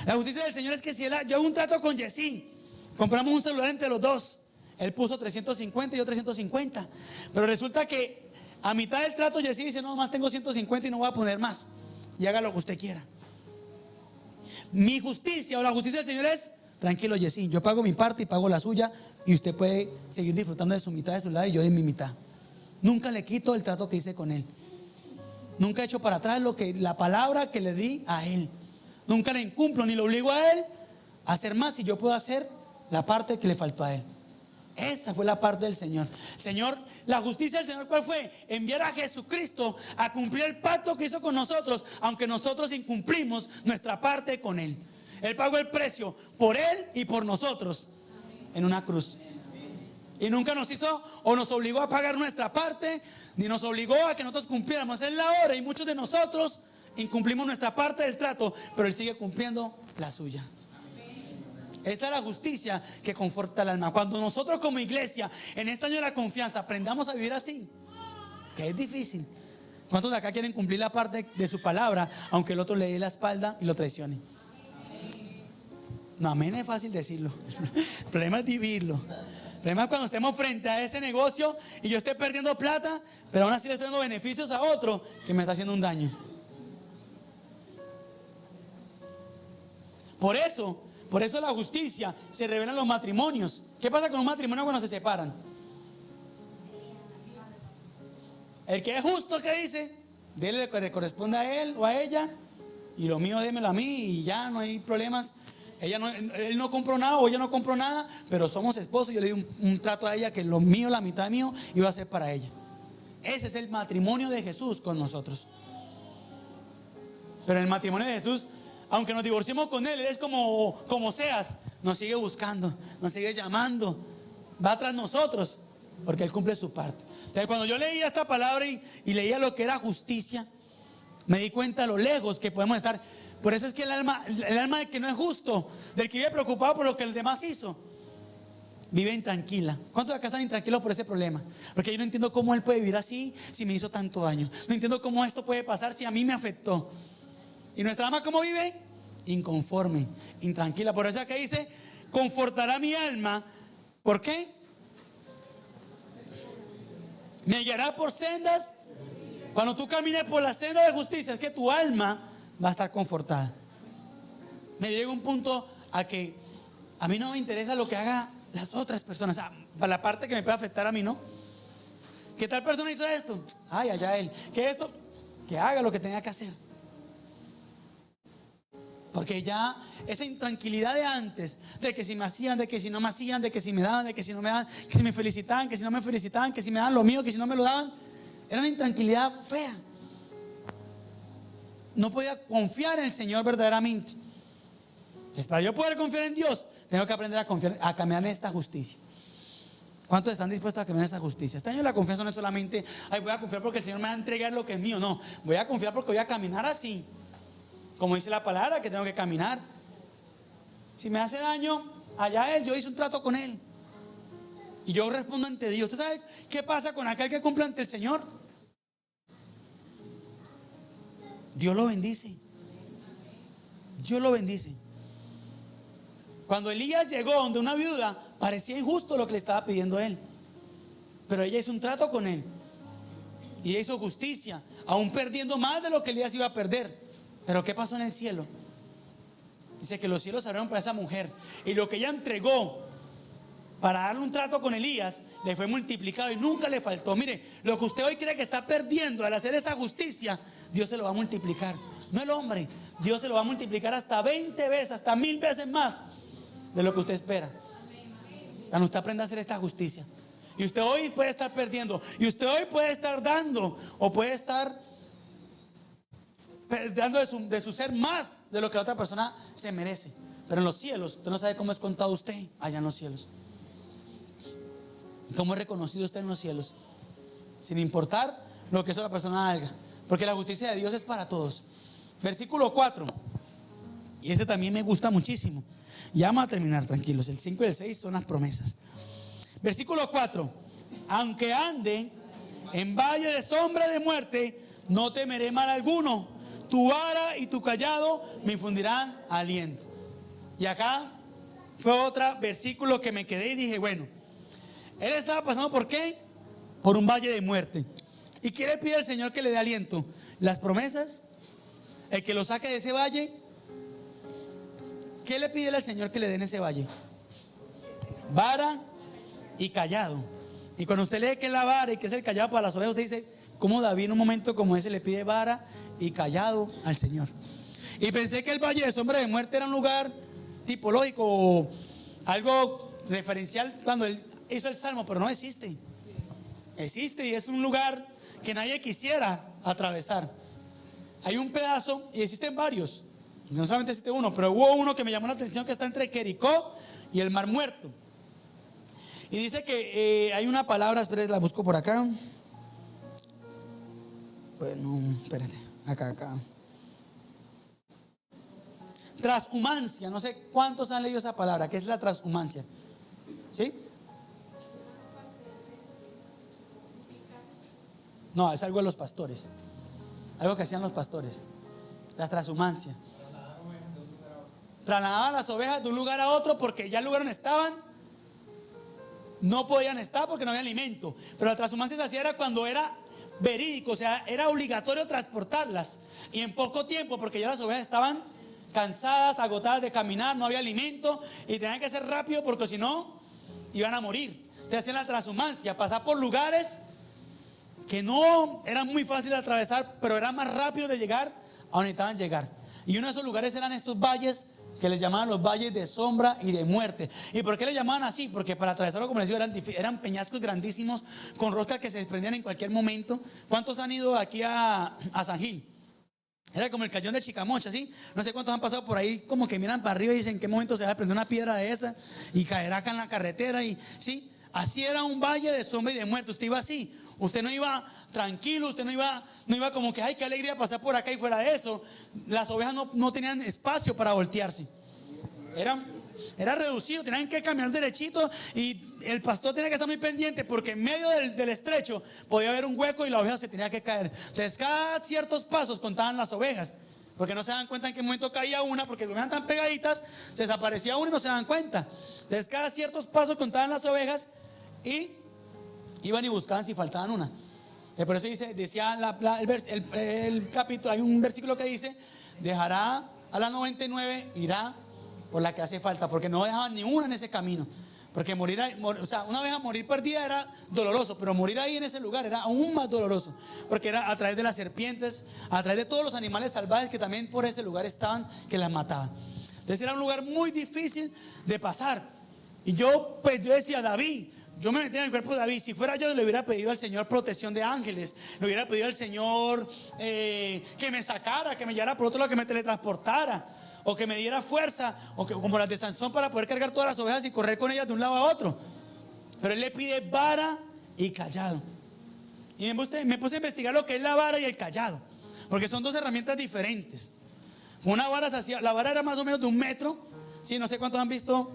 La justicia del Señor es que si yo hago un trato con Jessy, compramos un celular entre los dos, él puso 350 y yo 350, pero resulta que a mitad del trato Jessy dice: no, más tengo 150 y no voy a poner más, y haga lo que usted quiera. Mi justicia o la justicia del Señor es: tranquilo, Jessy, yo pago mi parte y pago la suya, y usted puede seguir disfrutando de su mitad de su lado y yo de mi mitad. Nunca le quito el trato que hice con él. Nunca he hecho para atrás la palabra que le di a él. Nunca le incumplo ni lo obligo a él a hacer más si yo puedo hacer la parte que le faltó a él. Esa fue la parte del Señor. Señor, la justicia del Señor, ¿cuál fue? Enviar a Jesucristo a cumplir el pacto que hizo con nosotros, aunque nosotros incumplimos nuestra parte con él. Él pagó el precio por él y por nosotros en una cruz. Y nunca nos hizo o nos obligó a pagar nuestra parte, ni nos obligó a que nosotros cumpliéramos. Es la hora y muchos de nosotros incumplimos nuestra parte del trato, pero él sigue cumpliendo la suya. Esa es la justicia que conforta el alma. Cuando nosotros como iglesia en este año de la confianza aprendamos a vivir así, que es difícil. ¿Cuántos de acá quieren cumplir la parte de su palabra aunque el otro le dé la espalda y lo traicione? No, amén es fácil decirlo. El problema es vivirlo. El problema es cuando estemos frente a ese negocio y yo esté perdiendo plata, pero aún así le estoy dando beneficios a otro que me está haciendo un daño. Por eso la justicia se revela en los matrimonios. ¿Qué pasa con un matrimonio cuando se separan? El que es justo, ¿qué dice? Dele lo que le corresponde a él o a ella, y lo mío démelo a mí y ya no hay problemas. Él no compró nada o ella no compró nada, pero somos esposos. Yo le di un trato a ella que lo mío, la mitad mío, iba a ser para ella. Ese es el matrimonio de Jesús con nosotros. Pero en el matrimonio de Jesús, aunque nos divorciemos con él es como seas, nos sigue buscando, nos sigue llamando, va tras nosotros, porque él cumple su parte. Entonces, cuando yo leía esta palabra y leía lo que era justicia, me di cuenta de lo lejos que podemos estar. Por eso es que el alma del que no es justo, del que vive preocupado por lo que el demás hizo, vive intranquila. ¿Cuántos de acá están intranquilos por ese problema? Porque yo no entiendo cómo él puede vivir así si me hizo tanto daño. No entiendo cómo esto puede pasar si a mí me afectó. ¿Y nuestra alma cómo vive? Inconforme, intranquila. Por eso es que dice: confortará mi alma. ¿Por qué? Me guiará por sendas. Cuando tú camines por la senda de justicia, es que tu alma va a estar confortada. Me llega un punto a que a mí no me interesa lo que haga las otras personas, para la parte que me puede afectar a mí, ¿no? ¿Qué tal persona hizo esto? Ay, allá él. ¿Qué esto? Que haga lo que tenga que hacer. Porque ya esa intranquilidad de antes, de que si me hacían, de que si no me hacían, de que si me daban, de que si no me daban, que si me felicitaban, que si no me felicitaban, que si me daban lo mío, que si no me lo daban, era una intranquilidad fea. No podía confiar en el Señor verdaderamente. Entonces, para yo poder confiar en Dios, tengo que aprender a caminar en esta justicia. ¿Cuántos están dispuestos a caminar en esta justicia? Este año la confianza no es solamente: ay, voy a confiar porque el Señor me va a entregar lo que es mío. No, voy a confiar porque voy a caminar así, como dice la palabra, que tengo que caminar. Si me hace daño, allá él, yo hice un trato con él y yo respondo ante Dios. ¿Usted sabe qué pasa con aquel que cumple ante el Señor? Dios lo bendice. Dios lo bendice. Cuando Elías llegó donde una viuda, parecía injusto lo que le estaba pidiendo él, pero ella hizo un trato con él y ella hizo justicia, aún perdiendo más de lo que Elías iba a perder. Pero ¿qué pasó en el cielo? Dice que los cielos se abrieron para esa mujer, y lo que ella entregó para darle un trato con Elías le fue multiplicado y nunca le faltó. Mire, lo que usted hoy cree que está perdiendo al hacer esa justicia, Dios se lo va a multiplicar. No el hombre, Dios se lo va a multiplicar hasta 20 veces, hasta 1000 veces más de lo que usted espera. Cuando usted aprenda a hacer esta justicia. Y usted hoy puede estar perdiendo, y usted hoy puede estar dando, o puede estar dando de su ser más de lo que la otra persona se merece. Pero en los cielos, usted no sabe cómo es contado usted allá en los cielos. ¿Cómo es reconocido usted en los cielos? Sin importar lo que esa persona haga. Porque la justicia de Dios es para todos. Versículo 4. Y este también me gusta muchísimo. Ya vamos a terminar, tranquilos. El 5 y el 6 son las promesas. Versículo 4. Aunque ande en valle de sombra de muerte, no temeré mal alguno. Tu vara y tu callado me infundirán aliento. Y acá fue otro versículo que me quedé y dije, bueno, él estaba pasando ¿por qué? Por un valle de muerte. ¿Y qué le pide al Señor que le dé aliento? Las promesas, el que lo saque de ese valle. ¿Qué le pide al Señor que le dé en ese valle? Vara y callado. Y cuando usted lee que es la vara y que es el callado para las ovejas, usted dice, ¿cómo David en un momento como ese le pide vara y callado al Señor? Y pensé que el valle de sombra de muerte era un lugar tipológico o algo referencial cuando él hizo el salmo, pero no existe. Existe y es un lugar que nadie quisiera atravesar. Hay un pedazo y existen varios, no solamente existe uno, pero hubo uno que me llamó la atención que está entre Jericó y el Mar Muerto. Y dice que hay una palabra, esperen, la busco por acá. Bueno, espérate, acá. Transhumancia, no sé cuántos han leído esa palabra, ¿qué es la transhumancia? ¿Sí? No, es algo de los pastores. Algo que hacían los pastores. La transhumancia. Trasladaban las ovejas de un lugar a otro porque ya el lugar donde estaban no podían estar porque no había alimento. Pero la transhumancia se hacía era cuando era verídico, o sea, era obligatorio transportarlas. Y en poco tiempo, porque ya las ovejas estaban cansadas, agotadas de caminar, no había alimento y tenían que ser rápido porque si no iban a morir. Entonces hacían la transhumancia, pasar por lugares que no eran muy fáciles de atravesar, pero era más rápido de llegar a donde necesitaban llegar. Y uno de esos lugares eran estos valles que les llamaban los valles de sombra y de muerte. ¿Y por qué les llamaban así? Porque para atravesarlo, como les digo, eran peñascos grandísimos con rocas que se desprendían en cualquier momento. ¿Cuántos han ido aquí a San Gil? Era como el cañón de Chicamocha, ¿sí? No sé cuántos han pasado por ahí, como que miran para arriba y dicen en qué momento se va a prender una piedra de esa y caerá acá en la carretera. Y ¿sí? Así era un valle de sombra y de muerte. Usted iba así, usted no iba tranquilo, usted no iba como que ay, qué alegría pasar por acá. Y fuera de eso, las ovejas no tenían espacio para voltearse. Era reducido, tenían que caminar derechito y el pastor tenía que estar muy pendiente porque en medio del estrecho podía haber un hueco y la oveja se tenía que caer. Entonces cada ciertos pasos contaban las ovejas, porque no se dan cuenta en qué momento caía una, porque como eran tan pegaditas, se desaparecía una y no se dan cuenta. Entonces cada ciertos pasos contaban las ovejas y iban y buscaban si faltaban una. Por eso decía el capítulo, hay un versículo que dice, dejará a la 99, irá por la que hace falta, porque no dejaban ni una en ese camino. Porque o sea, una vez a morir perdida era doloroso, pero morir ahí en ese lugar era aún más doloroso, porque era a través de las serpientes, a través de todos los animales salvajes que también por ese lugar estaban, que las mataban. Entonces era un lugar muy difícil de pasar. Y yo decía, David, yo me metí en el cuerpo de David. Si fuera yo, le hubiera pedido al Señor protección de ángeles, le hubiera pedido al Señor que me sacara, que me llevara por otro lado, que me teletransportara, o que me diera fuerza, o que, como las de Sansón, para poder cargar todas las ovejas y correr con ellas de un lado a otro. Pero él le pide vara y callado. Y me puse a investigar lo que es la vara y el callado, porque son dos herramientas diferentes. Una vara la vara era más o menos de 1 metro. Sí, no sé cuántos han visto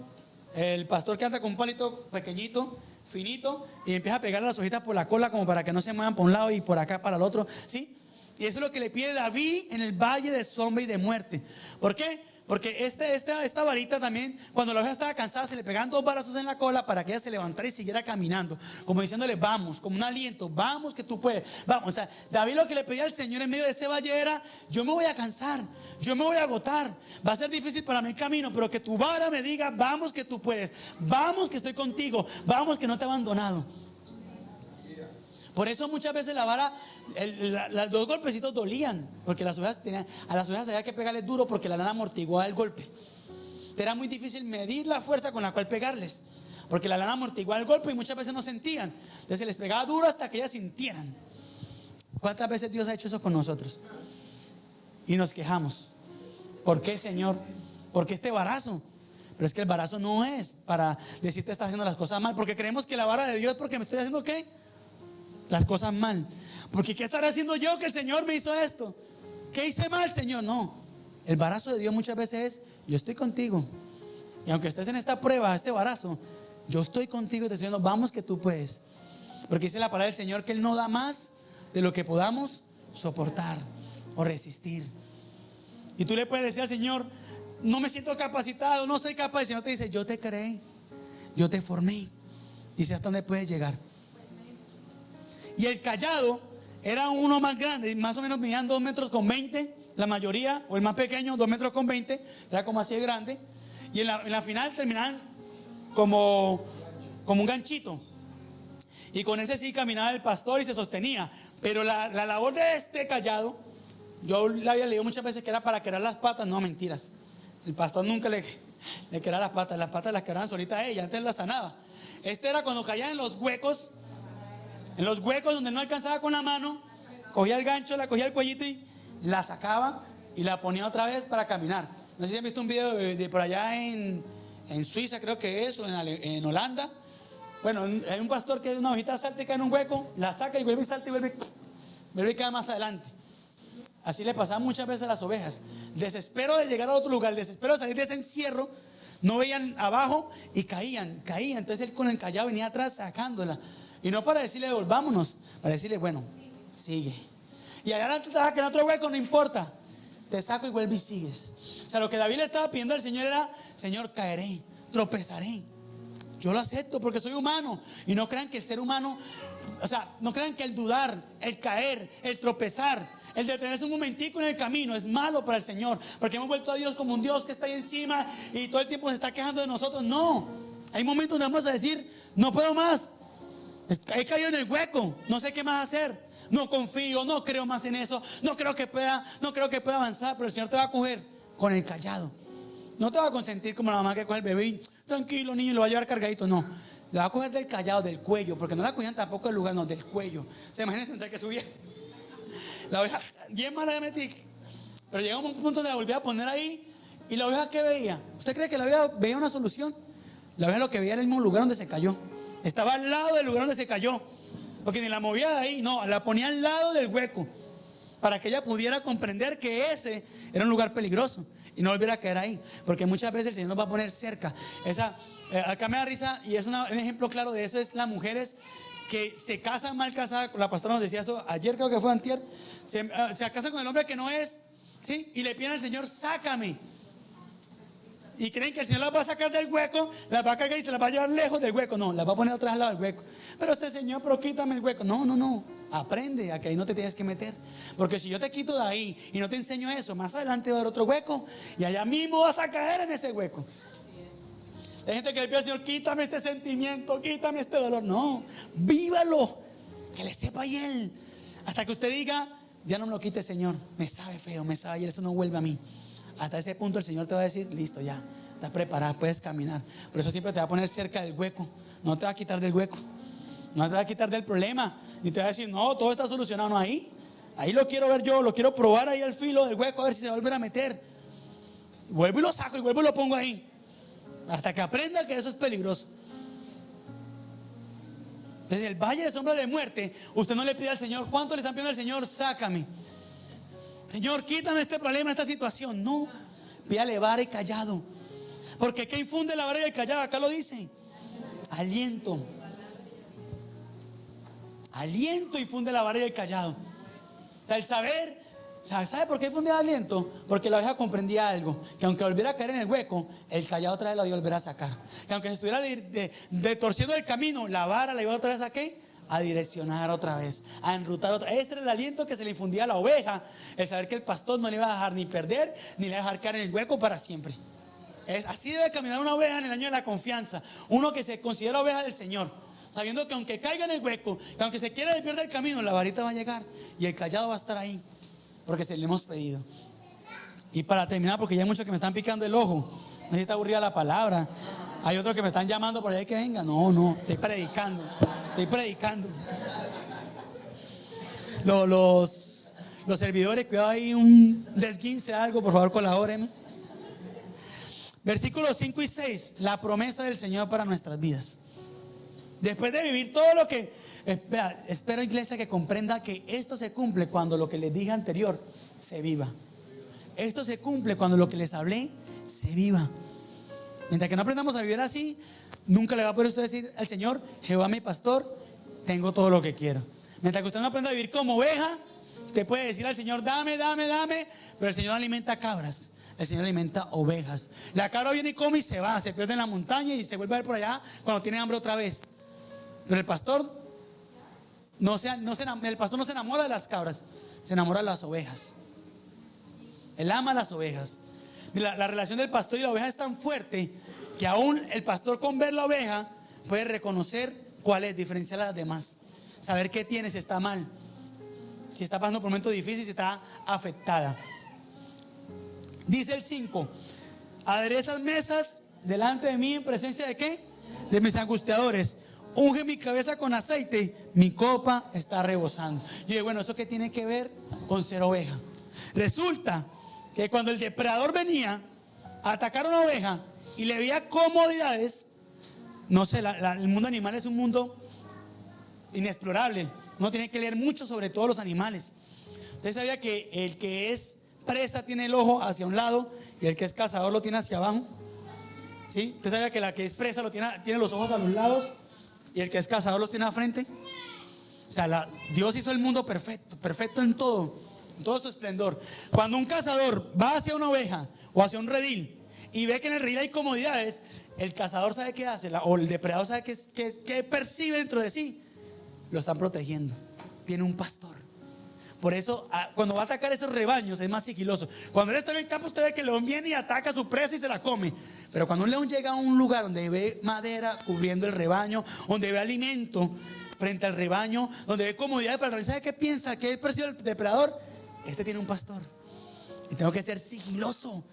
el pastor que anda con un palito pequeñito, finito, y empieza a pegar las hojitas por la cola como para que no se muevan por un lado y por acá para el otro. ¿Sí? Y eso es lo que le pide David en el valle de sombra y de muerte. ¿Por qué? Porque esta varita también, cuando la oveja estaba cansada, se le pegaban 2 varazos en la cola para que ella se levantara y siguiera caminando, como diciéndole vamos, como un aliento, vamos que tú puedes, vamos. O sea, David lo que le pedía al Señor en medio de ese valle era, yo me voy a cansar, yo me voy a agotar, va a ser difícil para mí el camino, pero que tu vara me diga, vamos que tú puedes, vamos que estoy contigo, vamos que no te he abandonado. Por eso muchas veces la vara, los 2 golpecitos dolían, porque a las ovejas había que pegarles duro porque la lana amortiguaba el golpe. Era muy difícil medir la fuerza con la cual pegarles, porque la lana amortiguaba el golpe y muchas veces no sentían. Entonces se les pegaba duro hasta que ellas sintieran. ¿Cuántas veces Dios ha hecho eso con nosotros? Y nos quejamos. ¿Por qué, Señor? porque este embarazo. Pero es que el embarazo no es para decirte estás haciendo las cosas mal, porque creemos que la vara de Dios es porque me estoy haciendo ¿qué? Las cosas mal. Porque ¿qué estaré haciendo yo que el Señor me hizo esto? ¿Qué hice mal, Señor? No. El embarazo de Dios muchas veces es: yo estoy contigo. Y aunque estés en esta prueba, este embarazo, yo estoy contigo y te estoy diciendo, vamos que tú puedes. Porque dice la palabra del Señor que Él no da más de lo que podamos soportar o resistir. Y tú le puedes decir al Señor: no me siento capacitado, no soy capaz. El Señor te dice: yo te creé, yo te formé. Dice hasta dónde puedes llegar. Y el cayado era uno más grande, más o menos medían 2 metros con 20. La mayoría, o el más pequeño, 2 metros con 20. Era como así de grande. Y en la final terminaban como un ganchito. Y con ese sí caminaba el pastor y se sostenía. Pero la labor de este cayado, yo le había leído muchas veces que era para quebrar las patas. No, mentiras. El pastor nunca le quebraba las patas las quebraban solitas a ella, antes las sanaba. Este era cuando caía en los huecos donde no alcanzaba con la mano, cogía el gancho, la cogía el cuellito y la sacaba y la ponía otra vez para caminar. No sé si han visto un video de por allá en Suiza, creo que es, o en Holanda. Bueno, hay un pastor que de una hojita salta y cae en un hueco, la saca y vuelve y salta y vuelve y cae más adelante. Así le pasaba muchas veces a las ovejas. Desespero de llegar a otro lugar, desespero de salir de ese encierro, no veían abajo y caían. Entonces él con el callado venía atrás sacándola. Y no para decirle volvámonos, para decirle bueno, sigue. Y allá te vas a quedar en otro hueco, no importa, te saco y vuelve y sigues. O sea, lo que David le estaba pidiendo al Señor era: Señor, caeré, tropezaré. Yo lo acepto porque soy humano. Y no crean que el ser humano, o sea, no crean que el dudar, el caer, el tropezar, el detenerse un momentico en el camino es malo para el Señor. Porque hemos vuelto a Dios como un Dios que está ahí encima y todo el tiempo se está quejando de nosotros. No, hay momentos donde vamos a decir: no puedo más, he caído en el hueco, no sé qué más hacer, no confío, no creo más en eso, no creo que pueda avanzar. Pero el Señor te va a coger con el callado. No te va a consentir como la mamá que coge el bebé y tranquilo niño, lo va a llevar cargadito. No, le va a coger del callado, del cuello, porque no la cogían tampoco del lugar, no, del cuello. Se imaginen sentar que subía la oveja bien mala de meter. Pero llegó un punto donde la volvía a poner ahí. Y la oveja, ¿qué veía? ¿Usted cree que la oveja veía una solución? La oveja lo que veía era el mismo lugar donde se cayó. Estaba al lado del lugar donde se cayó, porque ni la movía de ahí, no, la ponía al lado del hueco, para que ella pudiera comprender que ese era un lugar peligroso y no volviera a caer ahí. Porque muchas veces el Señor nos va a poner cerca. Acá me da risa, y es un ejemplo claro de eso: es las mujeres que se casan mal casadas. La pastora nos decía eso ayer, creo que fue antier. Se casan con el hombre que no es, ¿sí? Y le piden al Señor: sácame. Y creen que el Señor las va a sacar del hueco, las va a cargar y se las va a llevar lejos del hueco. No, las va a poner atrás al lado del hueco. Pero Señor, pero quítame el hueco. No. Aprende a que ahí no te tienes que meter. Porque si yo te quito de ahí y no te enseño eso, más adelante va a haber otro hueco y allá mismo vas a caer en ese hueco. Hay gente que le pide al Señor: quítame este sentimiento, quítame este dolor. No, vívalo, que le sepa a Él, hasta que usted diga: ya no me lo quite, Señor, me sabe feo, me sabe, y eso no vuelve a mí. Hasta ese punto el Señor te va a decir: listo, ya, estás preparada, puedes caminar. Por eso siempre te va a poner cerca del hueco. No te va a quitar del hueco, no te va a quitar del problema, ni te va a decir: no, todo está solucionado. No, ahí lo quiero ver yo, lo quiero probar ahí al filo del hueco, a ver si se va a volver a meter. Vuelvo y lo saco y vuelvo y lo pongo ahí, hasta que aprenda que eso es peligroso. Entonces, el valle de sombra de muerte, usted no le pide al Señor: ¿cuánto le están pidiendo al Señor? Sácame, Señor, quítame este problema, esta situación. No, pídale vara y callado. Porque ¿qué infunde la vara y el callado? Acá lo dice: aliento. Aliento infunde la vara y el callado. O sea, el saber. O sea, ¿sabe por qué infunde aliento? Porque la oveja comprendía algo: que aunque volviera a caer en el hueco, el callado otra vez la iba a volver a sacar. Que aunque se estuviera torciendo el camino, la vara la iba otra vez a ¿qué? A direccionar otra vez, a enrutar otra vez. Ese era el aliento que se le infundía a la oveja: el saber que el pastor no le iba a dejar ni perder, ni le iba a dejar caer en el hueco para siempre. Así debe caminar una oveja en el año de la confianza. Uno que se considera oveja del Señor, sabiendo que aunque caiga en el hueco, que aunque se quiera desviar del camino, la varita va a llegar y el callado va a estar ahí, porque se le hemos pedido. Y para terminar, porque ya hay muchos que me están picando el ojo, no sé si está aburrida la palabra. Hay otros que me están llamando por ahí que venga. No, estoy predicando. Los servidores, cuidado, hay un desguince, algo, por favor, colabórenme. Versículos 5 y 6, la promesa del Señor para nuestras vidas. Después de vivir todo lo que, espero, iglesia, que comprenda que esto se cumple cuando lo que les dije anterior se viva. Esto se cumple cuando lo que les hablé se viva. Mientras que no aprendamos a vivir así, nunca le va a poder usted decir al Señor: Jehová mi pastor, tengo todo lo que quiero. Mientras que usted no aprenda a vivir como oveja, usted puede decir al Señor: dame, dame, dame. Pero el Señor no alimenta cabras, el Señor alimenta ovejas. La cabra viene y come y se va, se pierde en la montaña y se vuelve a ver por allá cuando tiene hambre otra vez. Pero el pastor el pastor no se enamora de las cabras, se enamora de las ovejas. Él ama a las ovejas. Mira, la relación del pastor y la oveja es tan fuerte que aún el pastor, con ver la oveja, puede reconocer cuál es, diferenciar a las demás, saber qué tiene, si está mal, si está pasando por un momento difícil, si está afectada. Dice el 5: aderezas mesas delante de mí en presencia de ¿qué? De mis angustiadores. Unge mi cabeza con aceite, mi copa está rebosando. Yo digo, bueno, ¿eso qué tiene que ver con ser oveja? Resulta que cuando el depredador venía a atacar a una oveja y le veía comodidades, no sé, el mundo animal es un mundo inexplorable. Uno tiene que leer mucho sobre todos los animales. Usted sabía que el que es presa tiene el ojo hacia un lado y el que es cazador lo tiene hacia abajo. ¿Sí? Usted sabía que la que es presa tiene los ojos a los lados y el que es cazador los tiene a frente. O sea, Dios hizo el mundo perfecto, perfecto en todo su esplendor. Cuando un cazador va hacia una oveja o hacia un redil y ve que en el redil hay comodidades, el cazador sabe qué hace, o el depredador sabe qué percibe dentro de sí. Lo están protegiendo. Tiene un pastor. Por eso, cuando va a atacar esos rebaños, es más sigiloso. Cuando él está en el campo, usted ve que el león viene y ataca a su presa y se la come. Pero cuando un león llega a un lugar donde ve madera cubriendo el rebaño, donde ve alimento frente al rebaño, donde ve comodidad para el rebaño, ¿sabe qué piensa? ¿Qué percibe el depredador? Este tiene un pastor y tengo que ser sigiloso,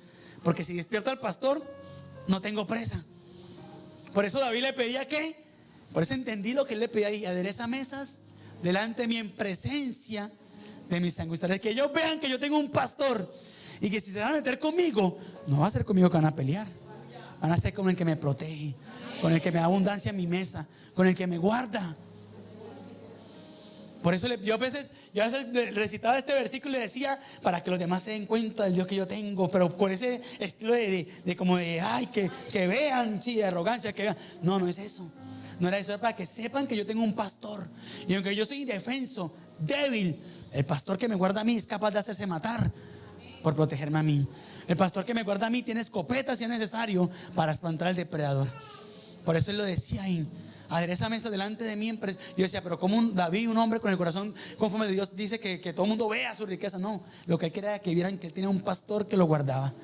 porque si despierto al pastor, no tengo presa. Por eso David le pedía ¿qué? Por eso entendí lo que él le pedía ahí: adereza mesas delante de mí en presencia de mis angustiadores. Que ellos vean que yo tengo un pastor y que si se van a meter conmigo, no va a ser conmigo que van a pelear, van a ser con el que me protege, con el que me da abundancia en mi mesa, con el que me guarda. Por eso yo a veces recitaba este versículo y le decía para que los demás se den cuenta del Dios que yo tengo, pero con ese estilo ay, que vean, sí, de arrogancia, que vean. No es eso. No era eso, era para que sepan que yo tengo un pastor. Y aunque yo soy indefenso, débil, el pastor que me guarda a mí es capaz de hacerse matar por protegerme a mí. El pastor que me guarda a mí tiene escopetas si es necesario para espantar al depredador. Por eso él lo decía ahí: adereza mesa delante de mí. Yo decía, pero como David, un hombre con el corazón conforme a Dios, dice que todo el mundo vea su riqueza. No, lo que él quería era que vieran que él tenía un pastor que lo guardaba.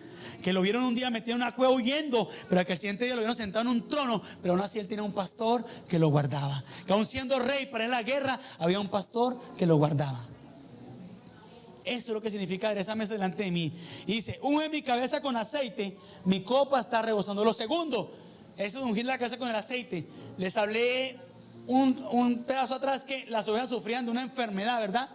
Que lo vieron un día metido en una cueva huyendo, pero que al siguiente día lo vieron sentado en un trono, pero aún así él tenía un pastor que lo guardaba. Que aún siendo rey para ir a la guerra, había un pastor que lo guardaba. Eso es lo que significa adereza mesa delante de mí. Y dice: unge mi cabeza con aceite, mi copa está rebosando. Lo segundo, eso de ungir la cabeza con el aceite. Les hablé un pedazo atrás que las ovejas sufrían de una enfermedad, ¿verdad?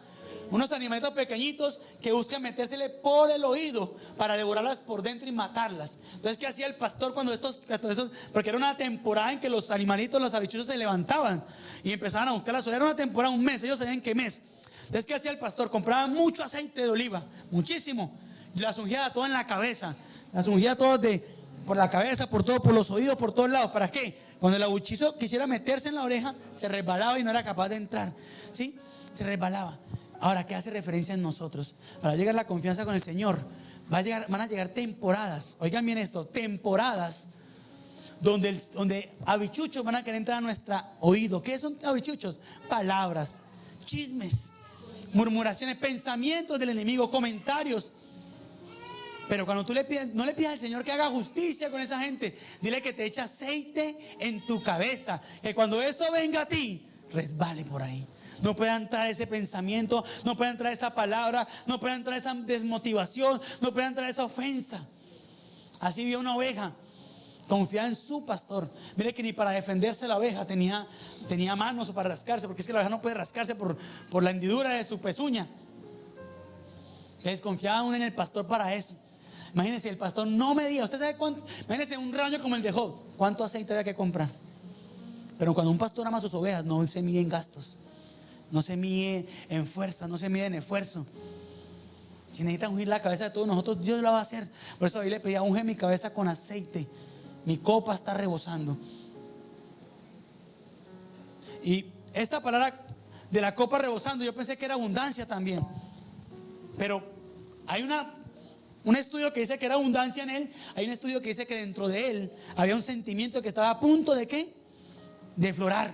Unos animalitos pequeñitos que buscan metérsele por el oído para devorarlas por dentro y matarlas. Entonces, ¿qué hacía el pastor cuando estos? Porque era una temporada en que los animalitos, los habichuchos, se levantaban y empezaban a buscar las ovejas. Era una temporada, un mes, ellos sabían qué mes. Entonces, ¿qué hacía el pastor? Compraba mucho aceite de oliva, muchísimo, y las ungía todas en la cabeza. Las ungía todas por la cabeza, por todo, por los oídos, por todos lados. ¿Para qué? Cuando el abuchizo quisiera meterse en la oreja, se resbalaba y no era capaz de entrar. ¿Sí? Se resbalaba. Ahora, ¿qué hace referencia en nosotros? Para llegar a la confianza con el Señor, van a llegar temporadas. Oigan bien esto: temporadas donde habichuchos van a querer entrar a nuestro oído. ¿Qué son habichuchos? Palabras, chismes, murmuraciones, pensamientos del enemigo, comentarios. Pero cuando tú no le pidas al Señor que haga justicia con esa gente, dile que te eche aceite en tu cabeza, que cuando eso venga a ti, resbale por ahí. No pueda entrar ese pensamiento, no pueda entrar esa palabra, no pueda entrar esa desmotivación, no pueda entrar esa ofensa. Así vio una oveja, confiaba en su pastor. Mire que ni para defenderse la oveja tenía manos para rascarse, porque es que la oveja no puede rascarse por la hendidura de su pezuña. Entonces confiaba uno en el pastor para eso. Imagínense, el pastor no medía. ¿Usted sabe cuánto? Imagínense un rebaño como el de Job. ¿Cuánto aceite había que comprar? Pero cuando un pastor ama sus ovejas, no se mide en gastos, no se mide en fuerza, no se mide en esfuerzo. Si necesita ungir la cabeza de todos nosotros, Dios lo va a hacer. Por eso hoy le pedía: unge mi cabeza con aceite, mi copa está rebosando. Y esta palabra de la copa rebosando, yo pensé que era abundancia también, pero hay un estudio que dice que era abundancia en él. Hay un estudio que dice que dentro de él había un sentimiento que estaba a punto de ¿qué? De florar,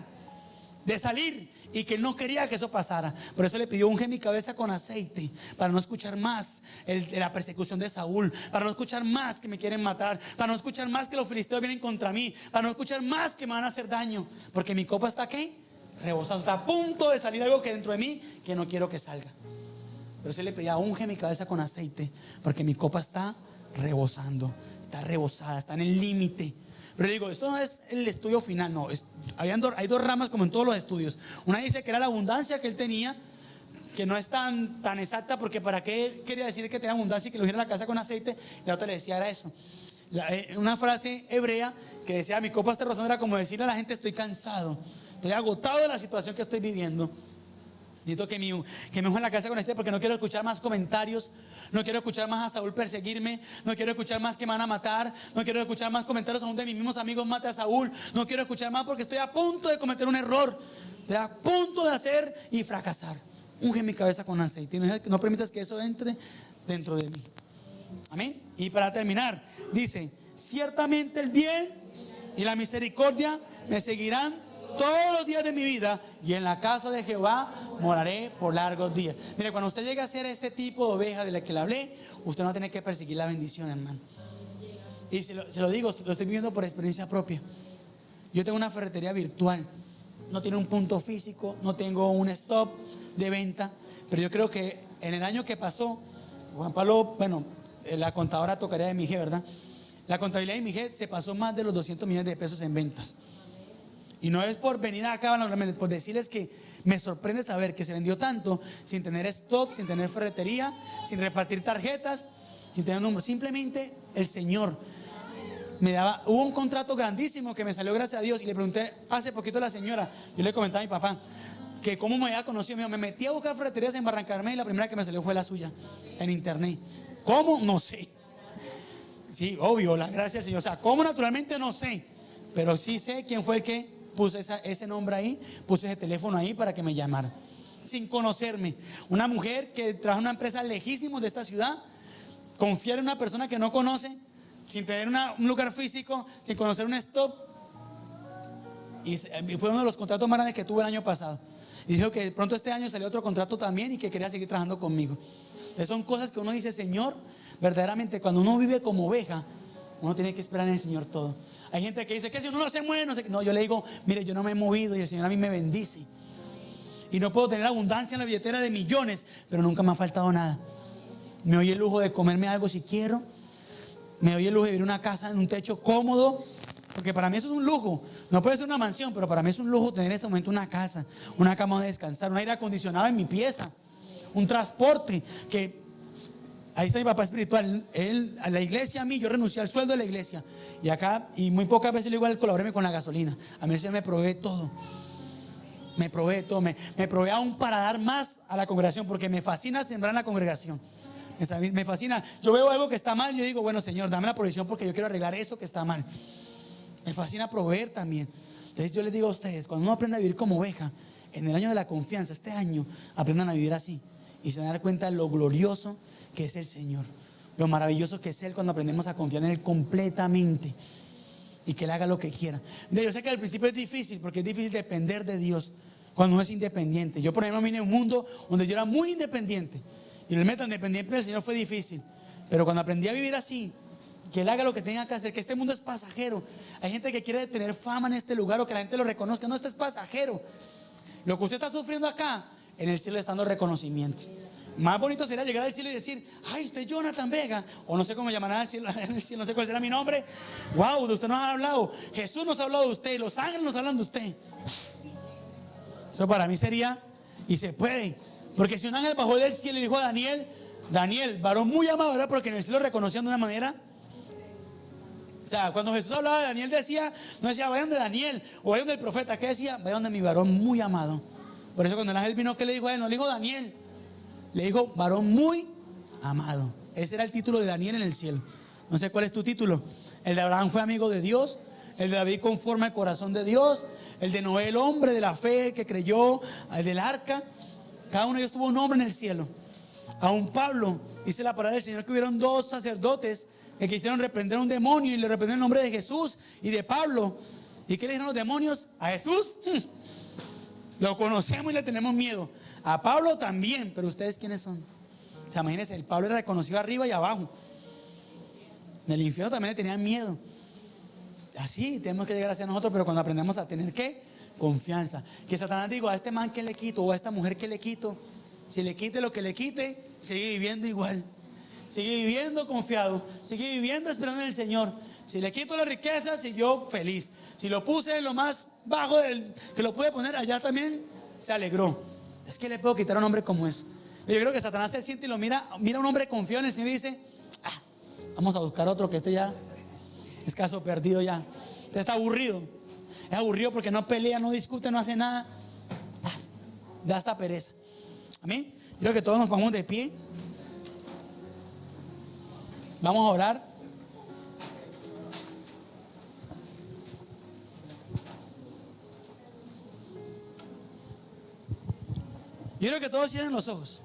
de salir, y que él no quería que eso pasara. Por eso le pidió: unge mi cabeza con aceite, para no escuchar más de la persecución de Saúl, para no escuchar más que me quieren matar, para no escuchar más que los filisteos vienen contra mí, para no escuchar más que me van a hacer daño, porque mi copa está ¿qué? Rebosando, está a punto de salir algo que dentro de mí que no quiero que salga. Pero sí le pedía: unge mi cabeza con aceite, porque mi copa está rebosando, está rebosada, está en el límite. Pero digo, esto no es el estudio final, no. Hay dos ramas como en todos los estudios. Una dice que era la abundancia que él tenía, que no es tan exacta, porque para qué quería decir que tenía abundancia y que lo hiciera la casa con aceite. Y la otra le decía era eso. Una frase hebrea que decía: mi copa está rebosando, era como decirle a la gente: estoy cansado, estoy agotado de la situación que estoy viviendo. Necesito que me unja la casa con aceite, porque no quiero escuchar más comentarios, no quiero escuchar más a Saúl perseguirme, no quiero escuchar más que me van a matar, no quiero escuchar más comentarios aún de mis mismos amigos mate a Saúl, no quiero escuchar más porque estoy a punto de cometer un error, estoy a punto de hacer y fracasar. Unge mi cabeza con aceite y no permitas que eso entre dentro de mí. Amén. Y para terminar, dice: ciertamente el bien y la misericordia me seguirán todos los días de mi vida, y en la casa de Jehová moraré por largos días. Mire, cuando usted llegue a ser este tipo de oveja de la que le hablé, usted no tiene que perseguir la bendición, hermano. Y se lo digo, lo estoy viviendo por experiencia propia. Yo tengo una ferretería virtual, no tiene un punto físico, no tengo un stop de venta, pero yo creo que en el año que pasó, Juan Pablo, bueno, la contadora tocaría de mi hija, ¿verdad? La contabilidad de mi hija se pasó más de los 200 millones de pesos en ventas. Y no es por venir acá, por decirles que me sorprende saber que se vendió tanto sin tener stock, sin tener ferretería, sin repartir tarjetas, sin tener números. Simplemente el Señor me daba. Hubo un contrato grandísimo que me salió, gracias a Dios. Y le pregunté hace poquito a la señora, yo le comentaba a mi papá que cómo me había conocido. Me dijo: me metí a buscar ferreterías en Barrancarmé y la primera que me salió fue la suya, en internet. ¿Cómo? No sé. Sí, obvio, la gracia del Señor. O sea, ¿cómo? Naturalmente no sé, pero sí sé quién fue el que puse ese nombre ahí, puse ese teléfono ahí para que me llamara, sin conocerme. Una mujer que trabaja en una empresa lejísimo de esta ciudad, confiar en una persona que no conoce, sin tener un lugar físico, sin conocer un stop. Y fue uno de los contratos más grandes que tuve el año pasado. Y dijo que de pronto este año salió otro contrato también y que quería seguir trabajando conmigo. Entonces son cosas que uno dice: Señor, verdaderamente cuando uno vive como oveja, uno tiene que esperar en el Señor todo. Hay gente que dice que si uno no se mueve, no sé qué. No, yo le digo: mire, yo no me he movido y el Señor a mí me bendice. Y no puedo tener abundancia en la billetera de millones, pero nunca me ha faltado nada. Me doy el lujo de comerme algo si quiero. Me doy el lujo de vivir en una casa, en un techo cómodo, porque para mí eso es un lujo. No puede ser una mansión, pero para mí es un lujo tener en este momento una casa, una cama donde descansar, un aire acondicionado en mi pieza, un transporte que... Ahí está mi papá espiritual. Él, a la iglesia, a mí, yo renuncié al sueldo de la iglesia. Y acá, y muy pocas veces le digo a él: colabóreme con la gasolina. A mí el Señor me provee todo. Me provee todo. Me provee aún para dar más a la congregación, porque me fascina sembrar en la congregación. Me fascina. Yo veo algo que está mal y yo digo: bueno, Señor, dame la provisión porque yo quiero arreglar eso que está mal. Me fascina proveer también. Entonces yo les digo a ustedes: cuando uno aprende a vivir como oveja, en el año de la confianza, este año, aprendan a vivir así. Y se van a dar cuenta de lo glorioso que es el Señor, lo maravilloso que es Él cuando aprendemos a confiar en Él completamente y que Él haga lo que quiera. Mira, yo sé que al principio es difícil, porque es difícil depender de Dios cuando uno es independiente. Yo, por ejemplo, vine a un mundo donde yo era muy independiente, y el método independiente del Señor fue difícil. Pero cuando aprendí a vivir así, que Él haga lo que tenga que hacer, que este mundo es pasajero. Hay gente que quiere tener fama en este lugar o que la gente lo reconozca. No, esto es pasajero. Lo que usted está sufriendo acá, en el cielo está dando reconocimiento. Más bonito sería llegar al cielo y decir: ay, usted es Jonathan Vega, o no sé cómo llamarán al cielo, en el cielo, no sé cuál será mi nombre. Wow, de usted nos ha hablado. Jesús nos ha hablado de usted, los ángeles nos hablan de usted. Eso para mí sería, y se puede, porque si un ángel bajó del cielo y dijo a Daniel: Daniel, varón muy amado, ¿verdad? Porque en el cielo reconocían de una manera. O sea, cuando Jesús hablaba de Daniel decía, no decía, vayan de Daniel o vayan del profeta. ¿Qué decía? Vayan de mi varón muy amado. Por eso cuando el ángel vino, ¿qué le dijo a él? No le dijo Daniel, le dijo varón muy amado. Ese era el título de Daniel en el cielo. No sé cuál es tu título. El de Abraham fue amigo de Dios. El de David conforme al corazón de Dios. El de Noé, el hombre de la fe que creyó. El del arca. Cada uno de ellos tuvo un nombre en el cielo. Aún Pablo, dice la palabra del Señor, que hubieron dos sacerdotes que quisieron reprender a un demonio y le reprendieron el nombre de Jesús y de Pablo. ¿Y qué le dijeron los demonios? ¿A Jesús? Lo conocemos y le tenemos miedo. A Pablo también, pero ¿ustedes quiénes son? O sea, imagínense, el Pablo era reconocido arriba y abajo. En el infierno también le tenían miedo. Así tenemos que llegar hacia nosotros, pero cuando aprendemos a tener ¿qué? Confianza. Que Satanás diga, a este man que le quito o a esta mujer que le quito. Si le quite lo que le quite, sigue viviendo igual. Sigue viviendo confiado. Sigue viviendo esperando en el Señor. Si le quito la riqueza, siguió feliz. Si lo puse en lo más bajo del que lo pude poner, allá también se alegró. Es que le puedo quitar a un hombre como eso. Yo creo que Satanás se siente y lo mira a un hombre confiado en el Señor y dice, vamos a buscar otro que esté ya es caso perdido ya. Usted está aburrido. Es aburrido porque no pelea, no discute, no hace nada. Da hasta pereza. Amén. Quiero que todos nos pongamos de pie. Vamos a orar. Yo quiero que todos cierren los ojos.